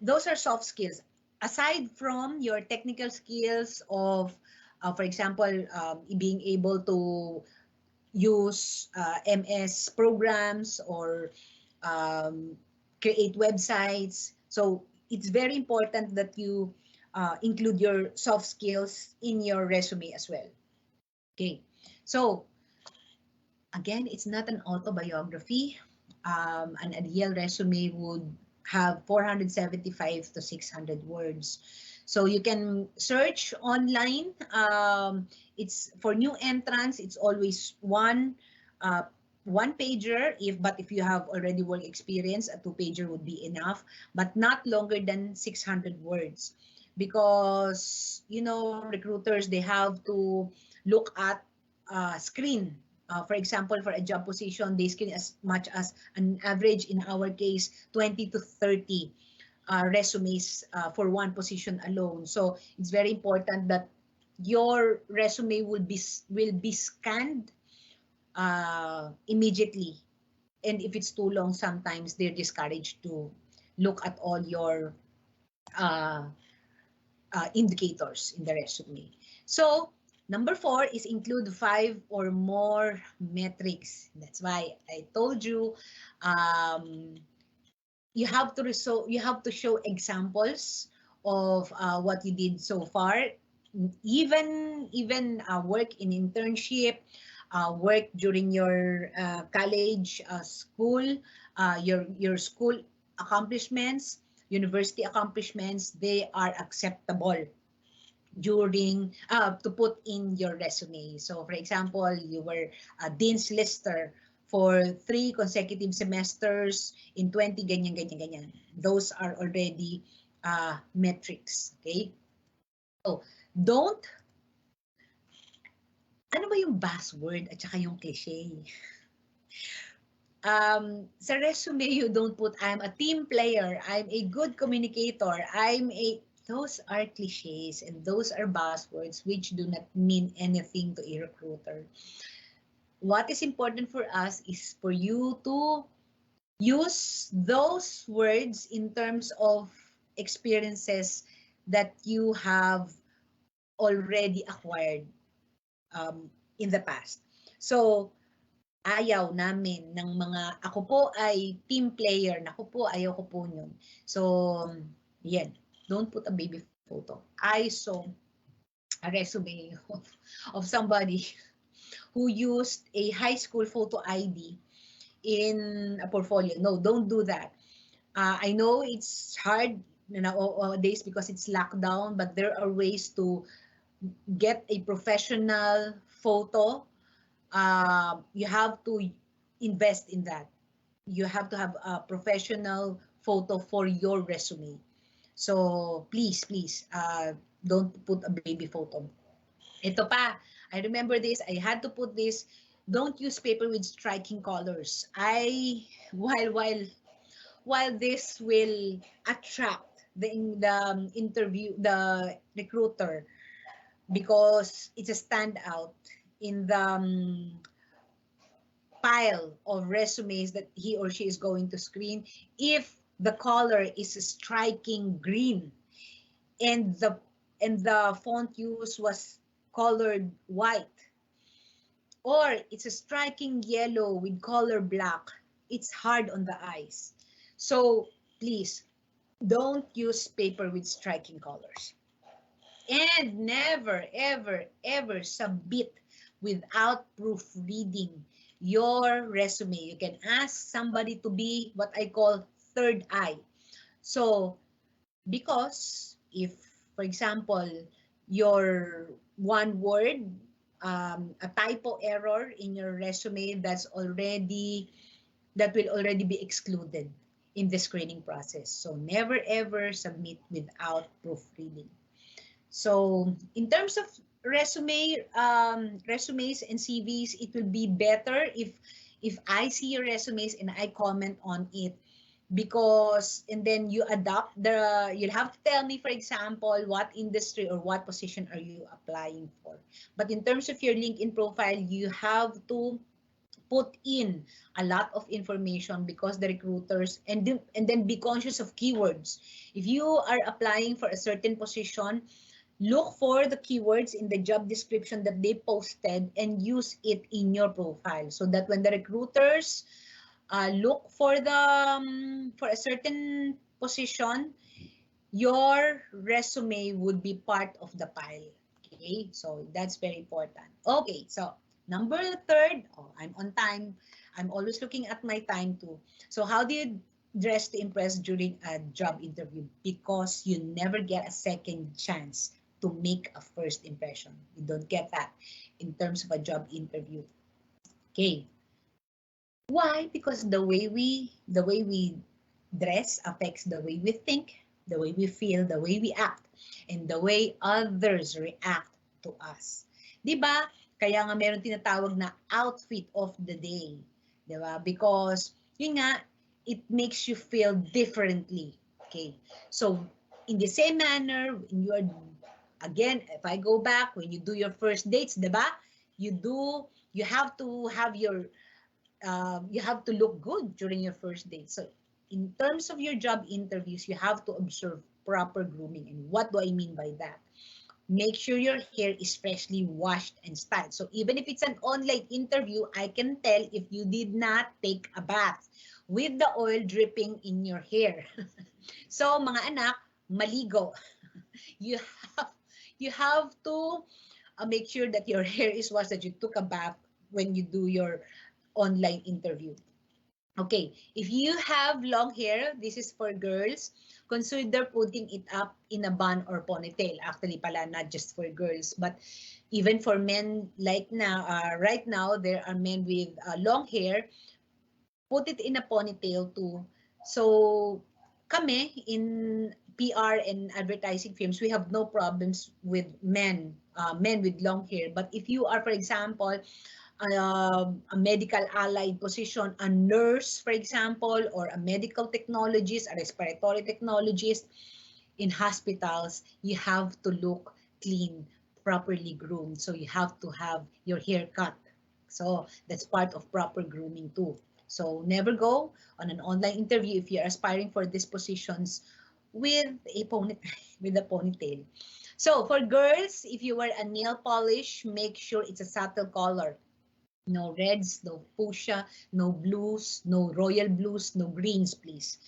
Those are soft skills. Aside from your technical skills of, for example, being able to use MS programs or um, create websites. So it's very important that you include your soft skills in your resume as well. Okay. So again, it's not an autobiography. An ideal resume would have 475 to 600 words. So you can search online. It's for new entrants. It's always uh, one pager. If you have already work experience, a two pager would be enough, but not longer than 600 words, because recruiters, they have to look at screen. For example, for a job position, they screen as much as an average, in our case, 20 to 30 resumes for one position alone. So it's very important that your resume will be scanned immediately. And if it's too long, sometimes they're discouraged to look at all your uh, indicators in the resume. So number 4 is include 5 or more metrics. That's why I told you um, you have to show examples of what you did so far, even work in internship, work during your college, school, your school accomplishments, university accomplishments. They are acceptable during to put in your resume. So for example, you were a dean's lister for 3 consecutive semesters in 20 ganyan ganyan ganyan. Those are already metrics. Okay, so don't, ano ba yung buzzword at saka yung cliche? Sa resume, you don't put, I'm a team player, I'm a good communicator, those are cliches and those are buzzwords which do not mean anything to a recruiter. What is important for us is for you to use those words in terms of experiences that you have already acquired in the past. So, ayaw namin ng mga, ako po ay team player, naku po, ayaw ko po yun. So, yan, don't put a baby photo. I saw a resume of somebody who used a high school photo ID in a portfolio. No, don't do that. I know it's hard nowadays because it's lockdown, but there are ways to get a professional photo. You have to invest in that. You have to have a professional photo for your resume. So please, don't put a baby photo. Ito pa, I remember this, I had to put this, don't use paper with striking colors. While this will attract the recruiter, because it's a standout in the pile of resumes that he or she is going to screen, if the color is striking green and the font use was colored white, or it's a striking yellow with color black, it's hard on the eyes. So please don't use paper with striking colors. And never, ever, ever submit without proofreading your resume. You can ask somebody to be what I call third eye. So, because if, for example, your one word, a typo error in your resume, that will already be excluded in the screening process. So never ever submit without proofreading. So in terms of resumes and CVs, it will be better if I see your resumes and I comment on it, because and then you'll have to tell me, for example, what industry or what position are you applying for. But in terms of your LinkedIn profile, you have to put in a lot of information, because the recruiters, and then be conscious of keywords. If you are applying for a certain position, look for the keywords in the job description that they posted and use it in your profile, so that when the recruiters look for a certain position, your resume would be part of the pile. Okay, so that's very important. Okay, so number third, oh, I'm on time. I'm always looking at my time too. So how do you dress to impress during a job interview? Because you never get a second chance to make a first impression. You don't get that in terms of a job interview. Okay. Why? Because the way we dress affects the way we think, the way we feel, the way we act, and the way others react to us. 'Di ba? Kaya nga meron tinatawag na outfit of the day. 'Di ba? Because yun nga, it makes you feel differently. Okay. So in the same manner, when you are, again, if I go back, when you do your first dates, 'di ba? You have to have you have to look good during your first date. So in terms of your job interviews, you have to observe proper grooming. And what do I mean by that? Make sure your hair is freshly washed and styled. So even if it's an online interview, I can tell if you did not take a bath with the oil dripping in your hair. So mga anak, maligo. You have you have to make sure that your hair is washed, that you took a bath when you do your online interview. Okay, if you have long hair, this is for girls, consider putting it up in a bun or ponytail. Actually pala, not just for girls, but even for men, like now, right now, there are men with long hair, put it in a ponytail too. So kami, in PR and advertising firms, we have no problems with men with long hair. But if you are, for example, a medical allied position, a nurse, for example, or a medical technologist, a respiratory technologist in hospitals, you have to look clean, properly groomed. So you have to have your hair cut. So that's part of proper grooming too. So never go on an online interview if you're aspiring for these positions with a ponytail. So for girls, if you wear a nail polish, make sure it's a subtle color. No reds, no fuchsia, no blues, no royal blues, no greens, please.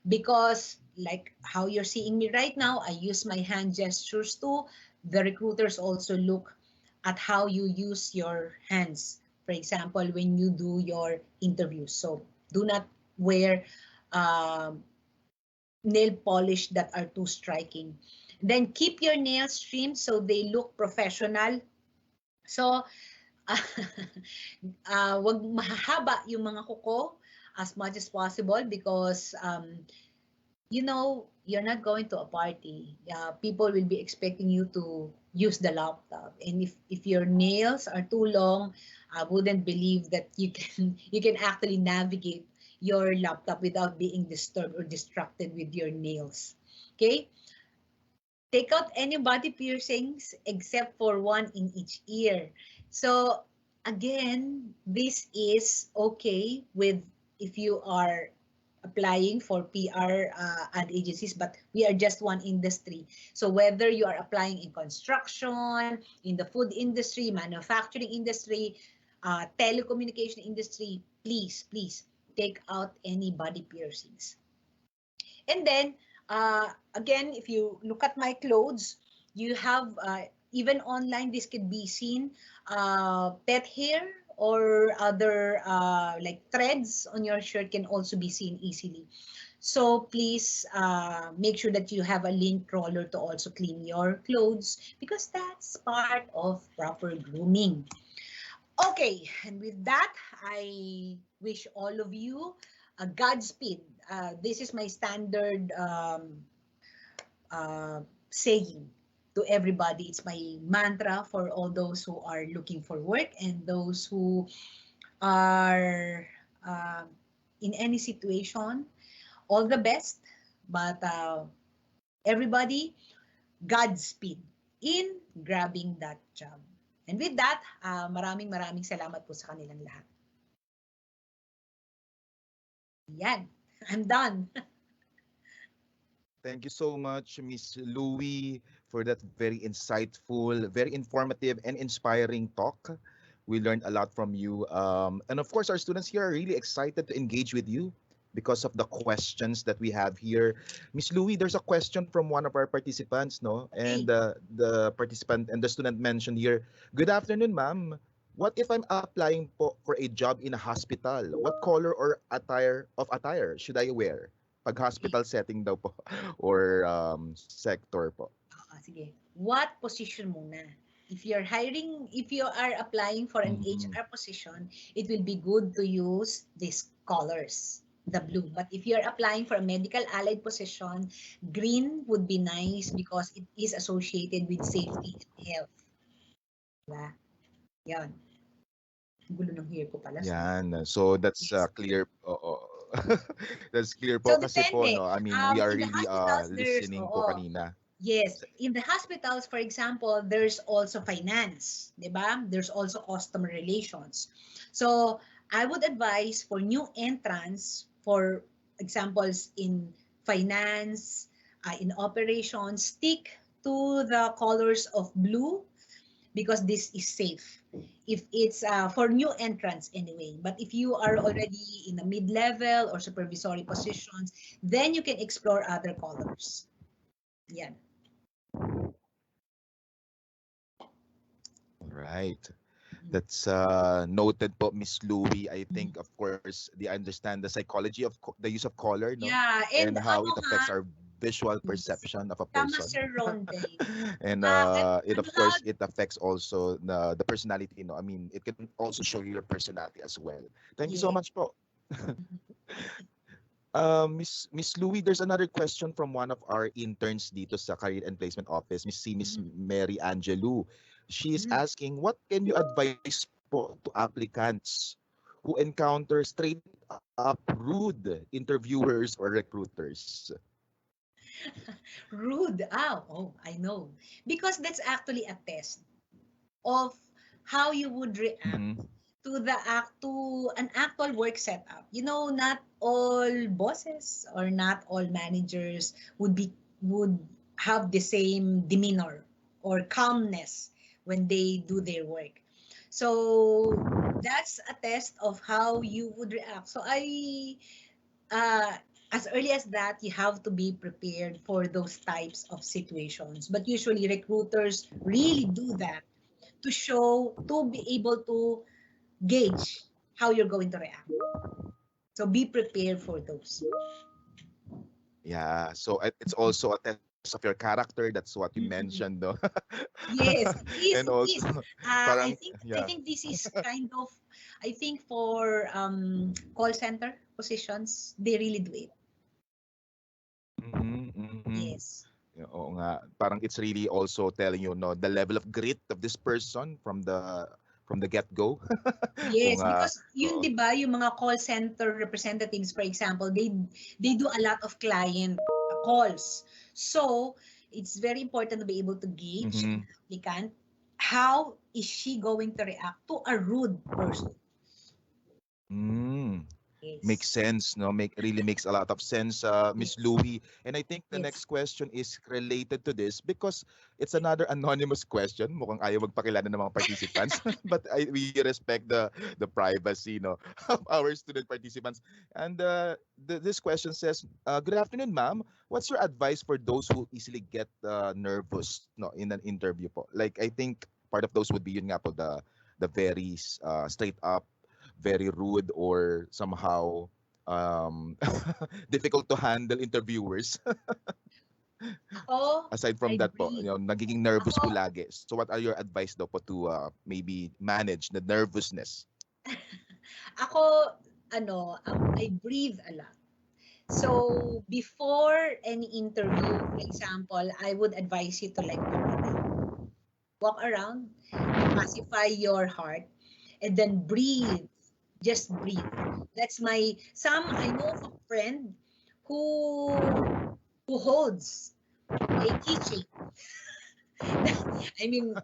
Because like how you're seeing me right now, I use my hand gestures too. The recruiters also look at how you use your hands. For example, when you do your interviews. So do not wear um, nail polish that are too striking. Then keep your nails trimmed so they look professional. So wag mahahaba yung mga kuko as much as possible, because you're not going to a party. People will be expecting you to use the laptop, and if your nails are too long, I wouldn't believe that you can actually navigate your laptop without being disturbed or distracted with your nails. Okay, take out any body piercings except for one in each ear. So again, this is okay with if you are applying for PR ad agencies, but we are just one industry. So whether you are applying in construction, in the food industry, manufacturing industry, telecommunication industry, please take out any body piercings. And then, again, if you look at my clothes, you have even online, this could be seen. Pet hair or other like threads on your shirt can also be seen easily. So please make sure that you have a lint roller to also clean your clothes because that's part of proper grooming. Okay, and with that, I wish all of you a Godspeed. This is my standard saying to everybody. It's my mantra for all those who are looking for work and those who are uh, in any situation. All the best, but everybody, Godspeed in grabbing that job. And with that, maraming maraming salamat po sa kanilang lahat. Yan. I'm done. Thank you so much, Miss Louie, for that very insightful, very informative, and inspiring talk. We learned a lot from you. And of course, our students here are really excited to engage with you because of the questions that we have here. Miss Louie, there's a question from one of our participants, no? And Okay. the participant and the student mentioned here, good afternoon, ma'am. What if I'm applying for a job in a hospital? What color or attire should I wear? Pag hospital setting daw po or sector po. Sige. What position muna? If you're hiring, if you are applying for an Mhm. HR position, it will be good to use these colors, the blue. But if you're applying for a medical allied position, green would be nice because it is associated with safety and health. Diba? Yan. Gulo ng hair ko pala. Sorry. Yan. So that's Yes. clear. Oo. That's clear po So kasi po depende. no. I mean, we are In the really hospitals, there's, listening po oo. kanina. Yes, in the hospitals, for example, there's also finance, di ba? There's also customer relations. So, I would advise for new entrants, for examples in finance, in operations, stick to the colors of blue because this is safe. If it's for new entrants anyway, but if you are already in the mid-level or supervisory positions, then you can explore other colors. Yan. Right. That's noted po, Miss Louie. I think, of course, they understand the psychology of the use of color, no, Yeah, and and how ano it ha, affects our visual yes, perception of a tama person, Sir Ronde. and it Ano of ha, course it affects also the personality. No, I mean, it can also show your personality as well. Thank you so yeah. much po. Miss Louie, there's another question from one of our interns dito sa Career and Placement Office, Miss Mhm, Mary Angelou. She is mhm. asking, what can you advise po to applicants who encounter straight up rude interviewers or recruiters? Rude. Oh, I know. Because that's actually a test of how you would react Mm-hmm. to to an actual work setup. You know, not all bosses or not all managers would have the same demeanor or calmness when they do their work. So that's a test of how you would react. So uh, as early as that, you have to be prepared for those types of situations. But usually recruiters really do that to be able to gauge how you're going to react. So be prepared for those. Yeah, so it's also a test of your character. That's what you mentioned, Mhm. though. Yes, it And is. It also, is. parang I yeah. think this is kind of, I think for call center positions, they really do it. Mm-hmm, mm-hmm. Yes. Yeah, oo nga. Parang it's really also telling you, no, the level of grit of this person from the get-go. Kung Yes, because yun 'di ba, yung mga call center representatives for example, they do a lot of client calls. So, it's very important to be able to gauge mhm. an applicant how is she going to react to a rude person. Mm. Makes Yes. sense, no? Really makes a lot of sense, Miss Yes. Louie. And I think the Yes. next question is related to this because it's another anonymous question. Mukhang ayaw magpakilala ng mga participants, but we respect the privacy, no, of our student participants. And this question says, "Good afternoon, ma'am. What's your advice for those who easily get nervous, no, in an interview po? Like I think part of those would be yun nga po the very straight up, very rude, or somehow difficult to handle interviewers. Ako, Aside from I that po, breathe. nagiging nervous po Ako, lagi. So what are your advice daw po to maybe manage the nervousness? ako, I breathe a lot. So, before any interview, for example, I would advise you to like walk around, pacify your heart, and then breathe. Just breathe. That's my, I know of a friend who, holds a keychain. I mean,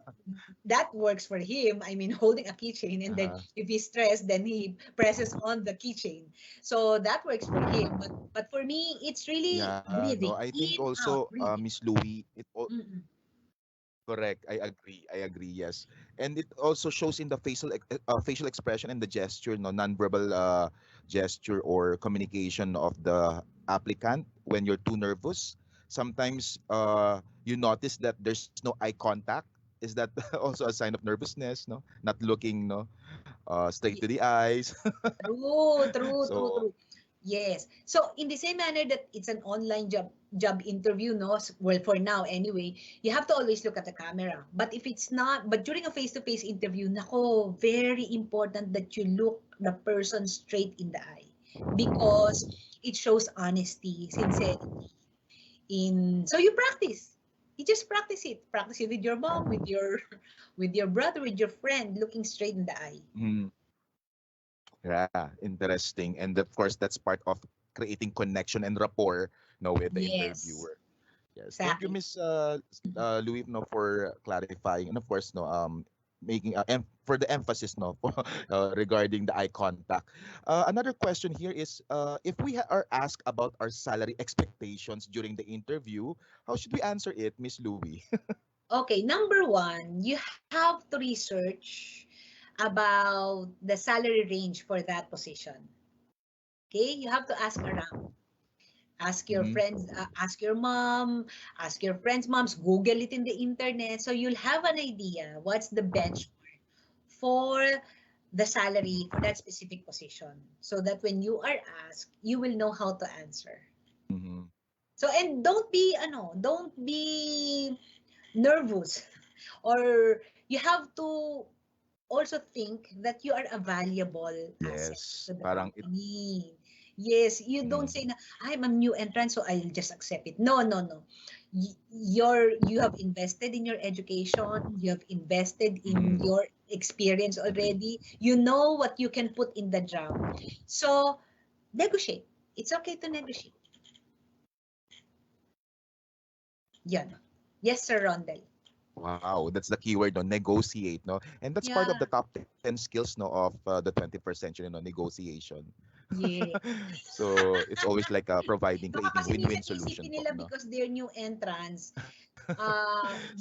that works for him. I mean, holding a keychain, and then Uh-huh. if he's stressed, then he presses on the keychain. So that works for him. But for me, it's really Yeah, no, I breathing think in, also, out, breathing. Miss Louie, Mm-mm. correct. I agree. I agree. Yes, and it also shows in the facial expression and the gesture, no, nonverbal gesture or communication of the applicant when you're too nervous. Sometimes you notice that there's no eye contact. Is that also a sign of nervousness? No, not looking, no, straight to the eyes. True, true, true, So true. Yes. So in the same manner that it's an online job interview, no? Well, for now anyway, you have to always look at the camera. But if it's not, but during a face-to-face interview, nako, very important that you look the person straight in the eye because it shows honesty, sincerity. So you practice. You just practice it. Practice it with your mom, with your with your brother, with your friend, looking straight in the eye. mm, yeah, interesting. And of course, that's part of creating connection and rapport, no, with the Yes, interviewer. Yes, thank you, exactly. Miss Louis, no, for clarifying, and of course, no, making for the emphasis, no, regarding the eye contact. Another question here is, if we are asked about our salary expectations during the interview, how should we answer it, Miss Louis? Okay, number one, you have to research about the salary range for that position. Okay, you have to ask around. Ask your Mm-hmm. friends, ask your mom, ask your friends' moms, Google it in the internet so you'll have an idea what's the benchmark for the salary for that specific position so that when you are asked, you will know how to answer. Mm-hmm. So, and don't be nervous or you have to also think that you are a valuable asset Yes, to the parang it. company. Yes, you don't Mm, say na I'm a new entrant so I'll just accept it. No, no, no. You have invested in your education, you have invested in mm, your experience agree. already. You know what you can put in the job. So, negotiate. It's okay to negotiate. Yan. Yes, Sir Rondell. Wow, that's the keyword, no, negotiate, no, and that's part of the Yeah. top 10 skills, no, of the 21st century, no, negotiation. Yeah. So it's always like providing, Baka creating kasi win-win minsan solution isipin po, nila no. because they're new entrants,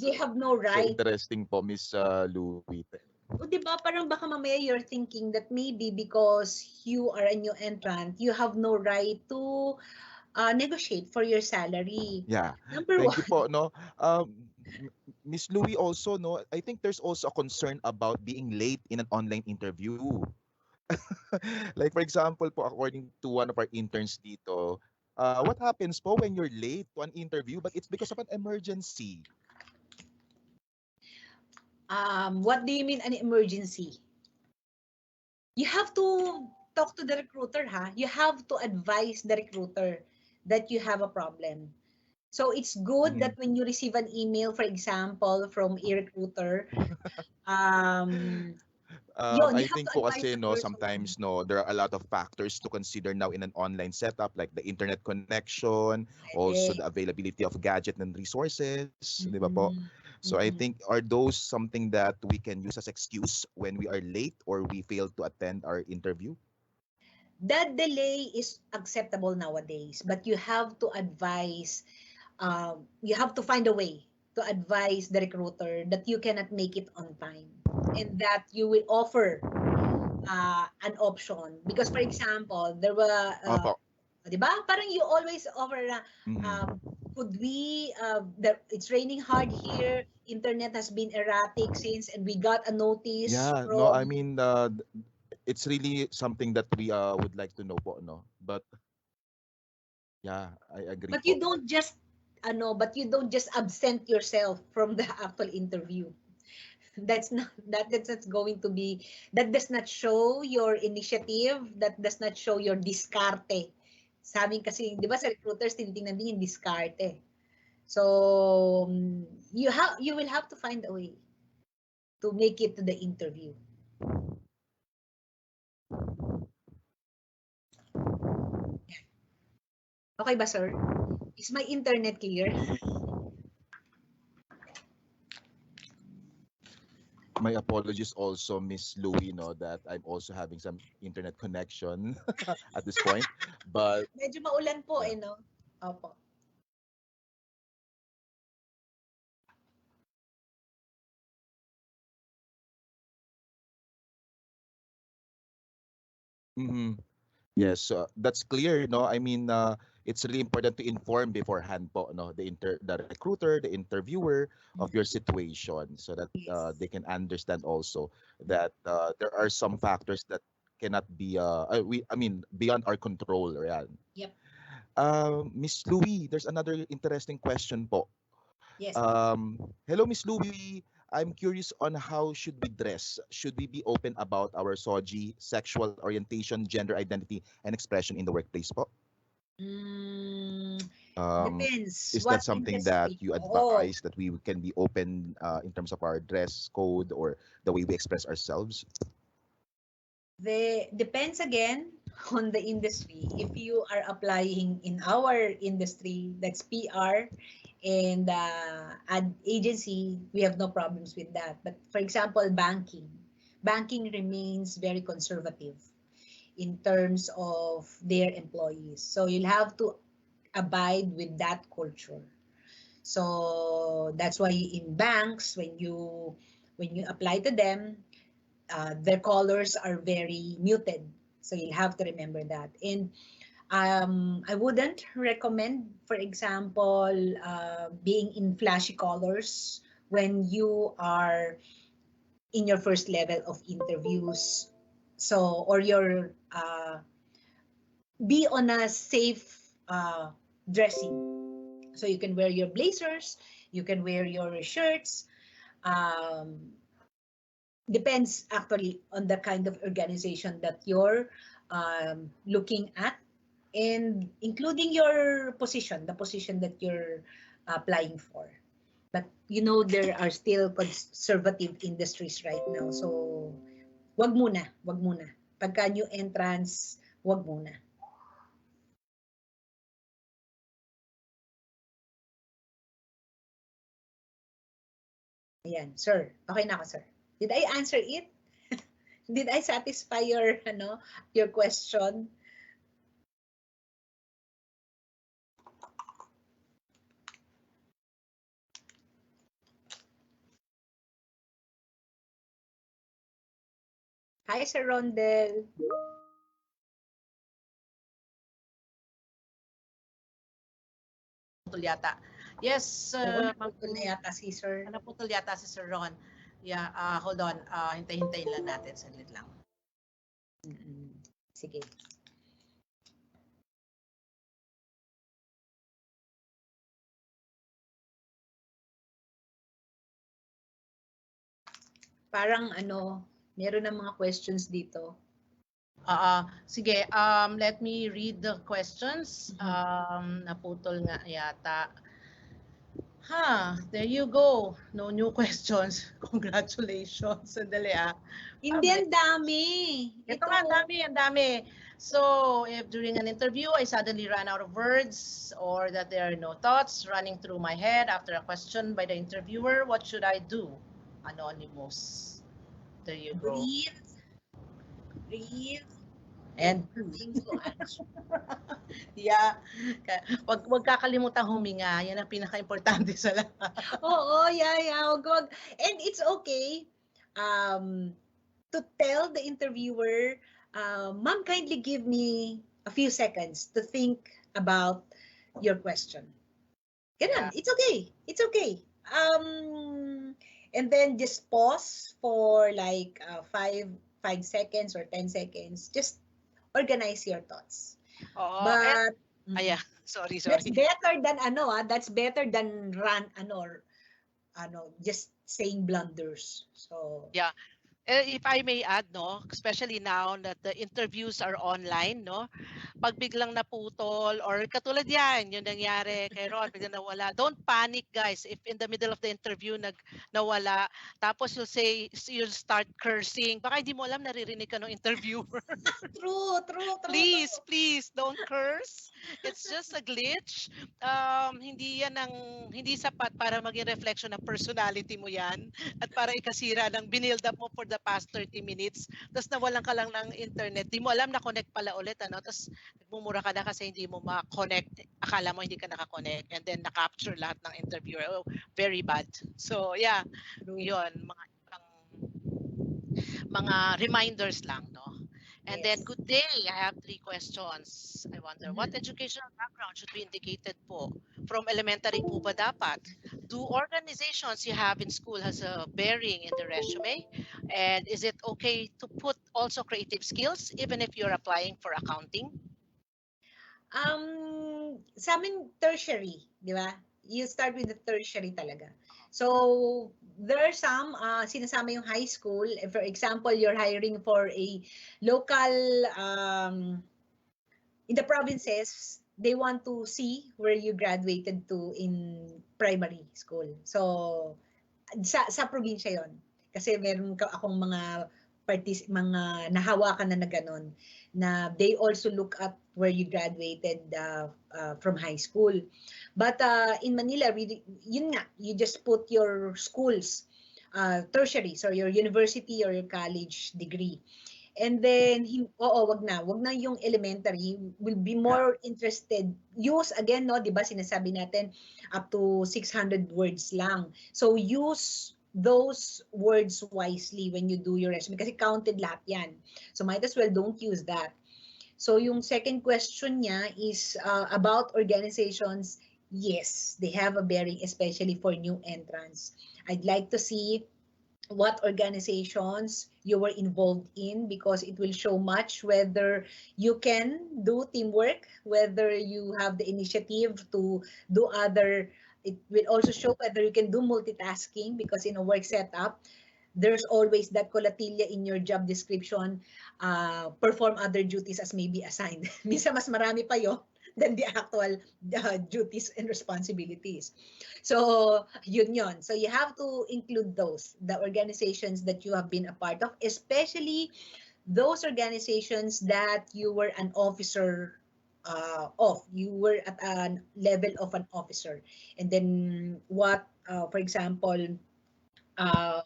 they So have no so right. interesting po, Miss Louie. O di ba parang baka mamaya you're thinking that maybe because you are a new entrant, you have no right to negotiate for your salary. Yeah, Number thank you one, po, no. Miss Louie also, no, I think there's also a concern about being late in an online interview. Like for example po, according to one of our interns dito, what happens po when you're late to an interview but it's because of an emergency? what do you mean an emergency? You have to talk to the recruiter, ha? You have to advise the recruiter that you have a problem. So it's good Mhm. that when you receive an email, for example, from a recruiter, um, you I have think to po advise kasi, the no, person. sometimes, no, there are a lot of factors to consider now in an online setup, like the internet connection, also the Correct. availability of gadget and resources, di ba po? Mm-mm. So I Mm-mm. think, are those something that we can use as excuse when we are late or we fail to attend our interview? That delay is acceptable nowadays, but you have to advise, you have to find a way to advise the recruiter that you cannot make it on time and that you will offer an option. Because for example, there were, Opo. di ba? Parang you always offer na, Mhm. could we, it's raining hard here, internet has been erratic since, and we got a notice Yeah, no, I from, mean, it's really something that we would like to know po, no? But yeah, I agree but you po. don't just, but you don't just absent yourself from the actual interview. That's not going to be, that does not show your initiative, that does not show your diskarte. Sabi kasi, di ba sa recruiters, tinitingnan din yung diskarte. So, you will have to find a way to make it to the interview. Okay ba, sir? Is my internet clear? My apologies also, Miss Louie, no, that I'm also having some internet connection at this point. But Medyo maulan po yeah. no? Opo. Mm-hmm. Yes, that's clear, no? I mean, it's really important to inform beforehand po, no, the recruiter, the interviewer of your situation so that Yes. they can understand also that there are some factors that cannot be I mean beyond our control, right? Yep. Miss Louie, there's another interesting question po. Yes po. Hello, Miss Louie. I'm curious on how should we dress? Should we be open about our SOGI, sexual orientation, gender identity, and expression in the workplace po? Mm, Um, depends. is that What something that industry? you Oh, advise that we can be open in terms of our dress code or the way we express ourselves? the depends again on the industry. If you are applying in our industry, that's PR and ad agency, we have no problems with that. But for example, banking remains very conservative in terms of their employees. So you'll have to abide with that culture. So that's why in banks, when you apply to them, their colors are very muted. So you'll have to remember that. And I wouldn't recommend, for example, being in flashy colors when you are in your first level of interviews. So, or your be on a safe dressing. So you can wear your blazers, you can wear your shirts. Um, Depends actually on the kind of organization that you're looking at, and including your position, the position that you're applying for. But there are still conservative industries right now. So wag muna, wag muna. Pagka new entrance, wag muna. Ayan, sir. Okay na ako, sir. Did I answer it? Did I satisfy your question? Hi, Sir Rondel. Putol yata. Yes, Oo, naputol na yata si Sir. naputol yata si Sir Ron. Yeah, hold on. Hintay-hintayin lang natin. Saglit lang. Sige. Parang meron ng mga questions dito. Sige, let me read the questions. Naputol nga yata. There you go. No new questions. Congratulations. Sandali Hindi, ang dami. Ito nga, ang dami. So, if during an interview, I suddenly run out of words or that there are no thoughts running through my head after a question by the interviewer, what should I do? Anonymous. There you go. Breathe. Breathe. And Willing to answer. Yeah. Wag kakalimutan huminga. Yan ang pinaka-importante sa lahat. oo, yeah. Wag. And it's okay um, to tell the interviewer, ma'am, kindly give me a few seconds to think about your question. Ganun, Yeah. it's okay. It's okay. And then just pause for like 5 seconds or 10 seconds. Just organize your thoughts. Oo. But Yeah. mm, that's Sorry. better than that's better than just saying blunders. So Yeah. If I may add, no, especially now that the interviews are online, no, pag biglang naputol or katulad yan, yung nangyari kay Ron, biglang nawala. Don't panic, guys. If in the middle of the interview nawala, tapos you'll start cursing. Baka hindi mo alam, naririnig ka ng interviewer. Please don't curse. It's just a glitch. Hindi sapat para maging reflection ng personality mo yan at para ikasira ng binild up mo for the past 30 minutes. Tapos nawalan ka lang ng internet. Di mo alam na connect pala ulit. Tapos nagmumura ka na kasi hindi mo ma-connect. Akala mo hindi ka naka-connect and then na-capture lahat ng interviewer. Oh, very bad. So yeah, true. yun. Mga reminders lang, no? And then, Yes. good day. I have 3 questions. I wonder, what Mhm. educational background should be indicated po? From elementary po ba dapat? Do organizations you have in school has a bearing in the resume? And is it okay to put also creative skills even if you're applying for accounting? Sa amin tertiary, di ba? You start with the tertiary talaga. So, there are some sinasama yung high school. For example, you're hiring for a local in the provinces, they want to see where you graduated to in primary school. So, sa probinsya 'yon. Kasi meron akong mga nahawakan na gano'n na they also look at where you graduated from high school. But in Manila, yun nga, you just put your schools, tertiary, so your university or your college degree. And then, wag na yung elementary. Will be more interested. Use, again, no, di ba, sinasabi natin, up to 600 words lang. So, use those words wisely when you do your resume. Kasi counted lahat yan. So, might as well don't use that. So, yung second question niya is about organizations. Yes, they have a bearing, especially for new entrants. I'd like to see what organizations you were involved in because it will show much whether you can do teamwork, whether you have the initiative to do other. It will also show whether you can do multitasking because in a work setup, there's always that colatilla in your job description, perform other duties as may be assigned. Minsan mas marami pa yun than the actual duties and responsibilities. So, yun. So, you have to include the organizations that you have been a part of, especially those organizations that you were an officer of. You were at a level of an officer. And then, for example, uh,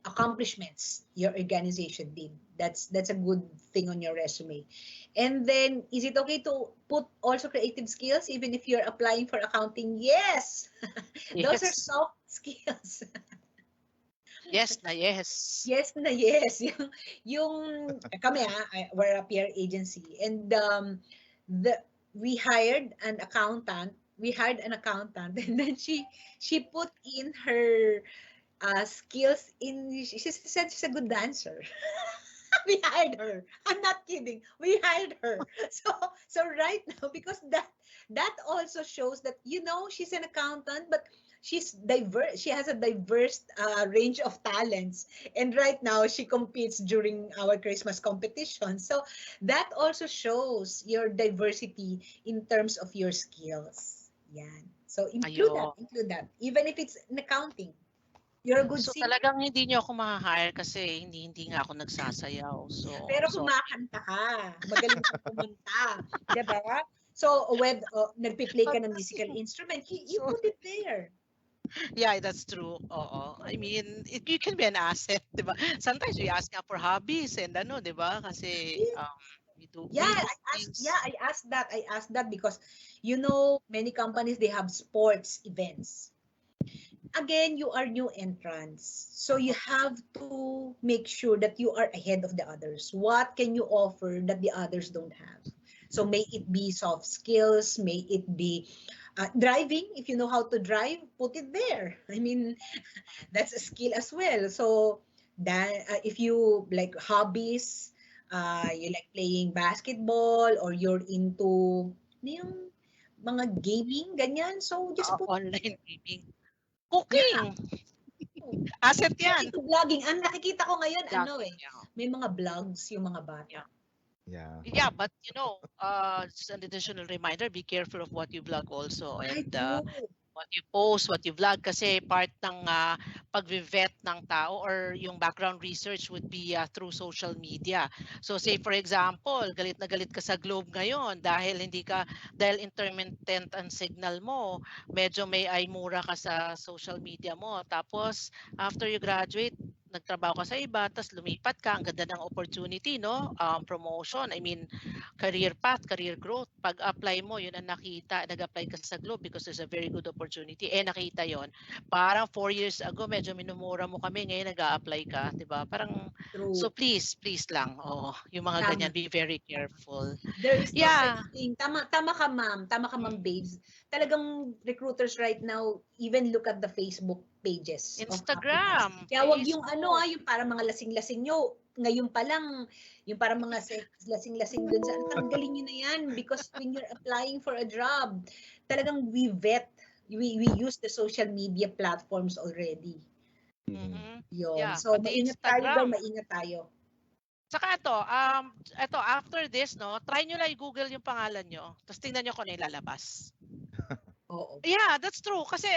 accomplishments your organization did. That's a good thing on your resume. And then, is it okay to put also creative skills even if you're applying for accounting? Yes. Those are Yes. soft skills. Yes na yes. Yes na yes. Yung kami we're a PR agency and we hired an accountant. We hired an accountant and then she put in her skills in. She said she's a good dancer. We hired her. I'm not kidding. We hired her. So right now, because that also shows that she's an accountant, but she's diverse. She has a diverse range of talents, and right now she competes during our Christmas competition. So that also shows your diversity in terms of your skills. Yan. So Ayo. include that, even if it's in accounting. You're a good So singer, talagang hindi niyo ako ma-hire kasi hindi nga ako nagsasayaw. So pero sorry. kumakanta ka. Magaling kang kumanta. Diba? So, nagpi-play ka ng musical Fantastic. instrument, you So put it there. yeah, that's true. Oo. I mean, you can be an asset, 'di ba? Sometimes we ask nga for hobbies and ano, 'di ba? Kasi Yeah. Yeah, We do yeah, things. I asked that because many companies they have sports events. Again, you are new entrants. So you have to make sure that you are ahead of the others. What can you offer that the others don't have? So may it be soft skills, may it be driving. If you know how to drive, put it there. I mean, that's a skill as well. So that if you like hobbies, you like playing basketball or you're into yung mga gaming, ganyan. So just put it Online there. gaming. Yeah. Cooking. Oh. Asset Or yan. into vlogging. Ang nakikita ko ngayon, Vlogging. Yeah. may mga vlogs yung mga bata. Yeah. Yeah. Yeah, but just an additional reminder, be careful of what you vlog also, Ay, and true. what you post, what you vlog, kasi part ng pag-vet ng tao or yung background research would be through social media. So say for example, galit na galit ka sa Globe ngayon dahil intermittent ang signal mo, medyo may ay mura ka sa social media mo. Tapos after you graduate, nagtrabaho ka sa iba, tapos lumipat ka, ang ganda ng opportunity, no? Promotion, I mean, career path, career growth. Pag-apply mo, yun ang nakita, nag-apply ka sa Globe because there's a very good opportunity. Nakita yon. Parang 4 years ago, medyo minumura mo kami, ngayon nag-a-apply ka, di ba? Parang, so True. please lang, yung mga Tama. ganyan, be very Tama. careful. There is no such Yeah. thing. Tama ka, ma'am. Tama ka, ma'am, babes. Talagang recruiters right now even look at the Facebook pages of applicants. Instagram, Kaya wag yung Facebook. yung parang mga lasing-lasing nyo. Ngayon pa lang, yung parang mga lasing-lasing dun sa, tanggalin nyo na yan because when you're applying for a job, talagang we use the social media platforms already. Mhm. Yun. Yeah, So, pati maingat tayo daw, Instagram. maingat tayo. Saka ito after this, no, try nyo lang i-google yung pangalan nyo, tapos tingnan nyo kung ano yung lalabas. Oo. Yeah, that's true. Kasi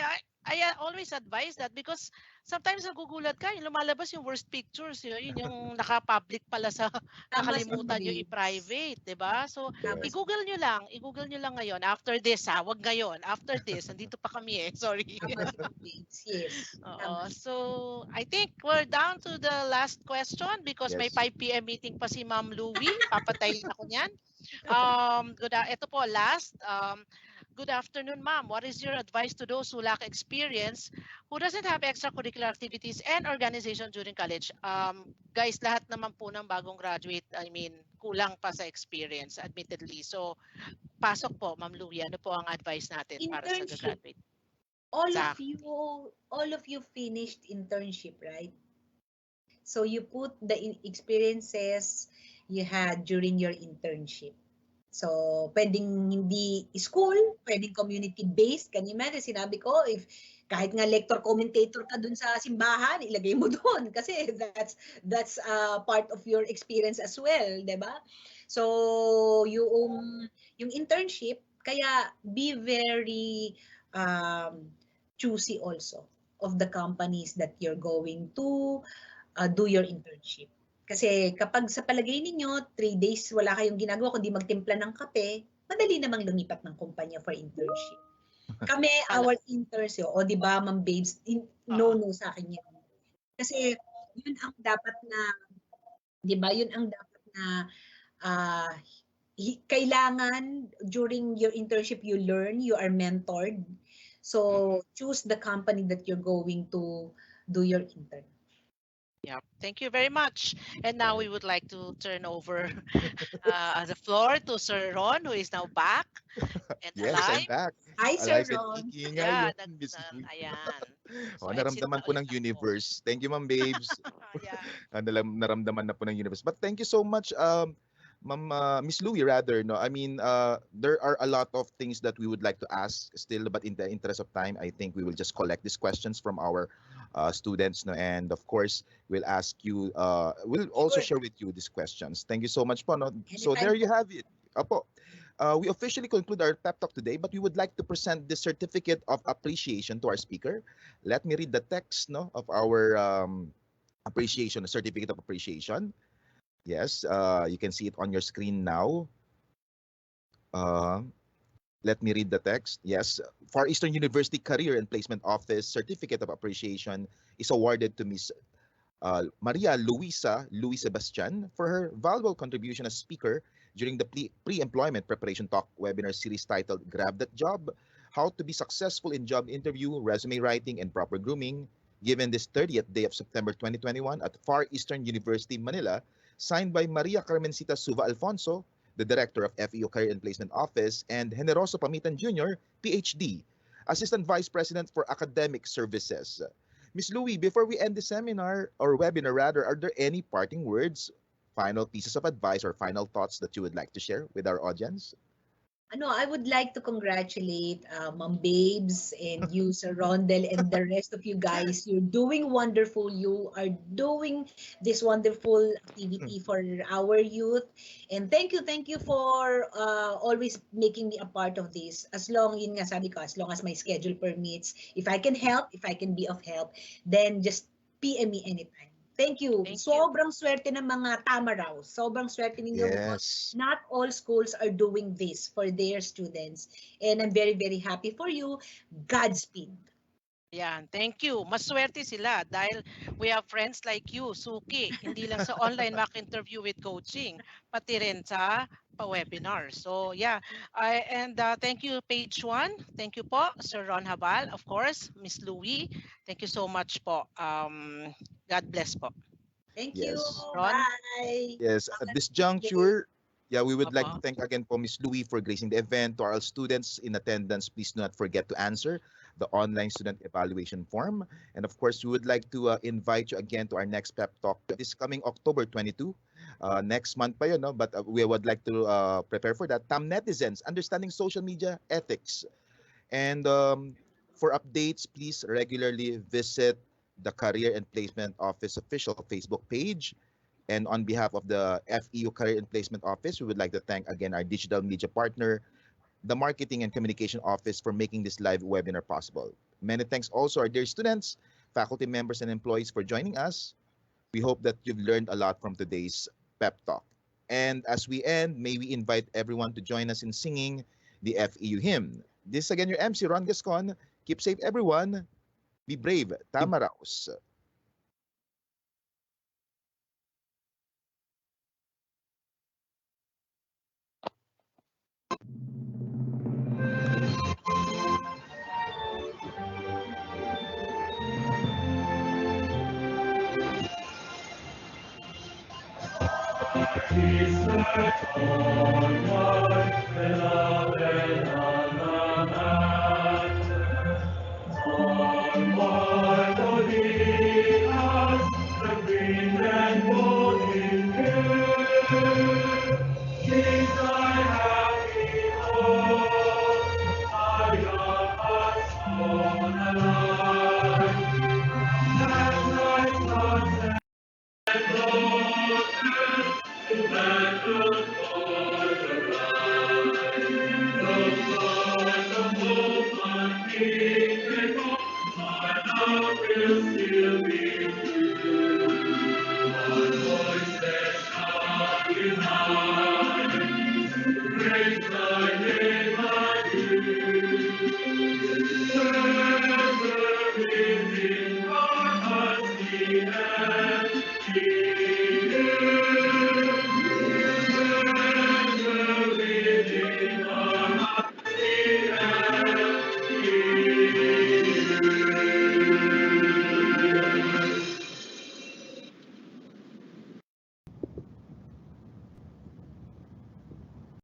I always advise that because sometimes nagugulat ka, yung lumalabas yung worst pictures, yun yung naka-public pala sa Tama si nakalimutan nyo babes. i-private, 'di ba? So Tama si i-google nyo lang ngayon after this wag ngayon. After this, nandito pa kami sorry. Tama si babes. Yes. Tama. Oo. So I think we're down to the last question because may Yes. 5 p.m. meeting pa si Ma'am Louie. Papatayin ako niyan. Ito po last. Good afternoon, ma'am. What is your advice to those who lack experience, who doesn't have extracurricular activities and organization during college? Guys, lahat naman po ng bagong graduate, I mean, kulang pa sa experience, admittedly. So, pasok po, Ma'am Louie, ano po ang advice natin para sa Internship. graduate? All of Exactly. you, all of you finished internship, right? So you put the experiences you had during your internship. So, pwedeng hindi school, pwedeng community-based. Kanina, sinabi ko, if kahit nga lector commentator ka dun sa simbahan, ilagay mo dun kasi that's part of your experience as well, 'di ba? So, yung internship, kaya be very choosy also of the companies that you're going to do your internship. Kasi kapag sa palagay ninyo, 3 days wala kayong ginagawa kundi magtimpla ng kape, madali namang lumipat ng kumpanya for internship. Kami, Pala. our interns, o di ba, ma'am babes, no sa akin yan. Kasi yun ang dapat na, di ba, yun ang dapat na kailangan during your internship, you learn, you are mentored. So, choose the company that you're going to do your intern. Yeah, thank you very much. And now we would like to turn over the floor to Sir Ron, who is now back and Yes, I'm alive. back. Hi, Sir Alive and Ron. kicking Yeah, ngayon, Miss Louie. ayan. So, Oh, exit naramdaman na po ulit ng ako. universe. Thank you, Ma'am Babes. Yeah. Naramdaman na po ng universe. But thank you so much, Ma'am Miss Louie, rather. No, I mean, there are a lot of things that we would like to ask still, but in the interest of time, I think we will just collect these questions from our students. No, and of course, we'll ask you. We'll also Sure. share with you these questions. Thank you so much, po. No? So Anytime there you po. have it. Apo. We officially conclude our pep talk today, but we would like to present the certificate of appreciation to our speaker. Let me read the text, no, of our appreciation, the certificate of appreciation. Yes, you can see it on your screen now. Uh, Let me read the text. Yes, Far Eastern University Career and Placement Office Certificate of Appreciation is awarded to Miss Maria Luis Sebastian for her valuable contribution as speaker during the pre-employment preparation talk webinar series titled Grab That Job, How to Be Successful in Job Interview, Resume Writing, and Proper Grooming, given this 30th day of September 2021 at Far Eastern University, Manila, signed by Maria Carmencita Suva Alfonso, the Director of FEO Career and Placement Office, and Generoso Pamitan Jr., PhD, Assistant Vice President for Academic Services. Miss Louie, before we end the seminar or webinar rather, are there any parting words, final pieces of advice or final thoughts that you would like to share with our audience? I would like to congratulate Ma'am Babes and you, Sir Rondel, and the rest of you guys. You're doing wonderful. You are doing this wonderful activity for our youth. And thank you for always making me a part of this. As long, yun nga sabi ko, as long as my schedule permits, if I can help, if I can be of help, then just PM me anytime. Thank you. Thank you. Sobrang swerte ng mga tama raw. Sobrang swerte ninyo because Yes. not all schools are doing this for their students. And I'm very, very happy for you. Godspeed. Yan, thank you. Maswerte sila dahil we have friends like you, Suki. Hindi lang sa online mock interview with coaching, pati rin sa pa-webinar. So yeah, thank you page 1. Thank you po, Sir Ron Habal. Of course, Miss Louie. Thank you so much po. God bless po. Thank you. Yes. Ron? Bye. Yes. Have At a this nice day. juncture, yeah, we would like to Opo. thank again po Miss Louie for gracing the event. To our students in attendance, please do not forget to answer the online student evaluation form. And of course, we would like to invite you again to our next pep talk this coming October 22. Next month pa yun, no? But we would like to prepare for that. Tam Netizens, Understanding Social Media Ethics. And for updates, please regularly visit the Career and Placement Office official Facebook page. And on behalf of the FEU Career and Placement Office, we would like to thank again our digital media partner, the Marketing and Communication Office, for making this live webinar possible. Many thanks also our dear students, faculty members, and employees for joining us. We hope that you've learned a lot from today's pep talk. And as we end, may we invite everyone to join us in singing the FEU hymn. This is again your MC, Ron Gascon. Keep safe, everyone. Be brave. Tama raos. Harmonias, the green and golden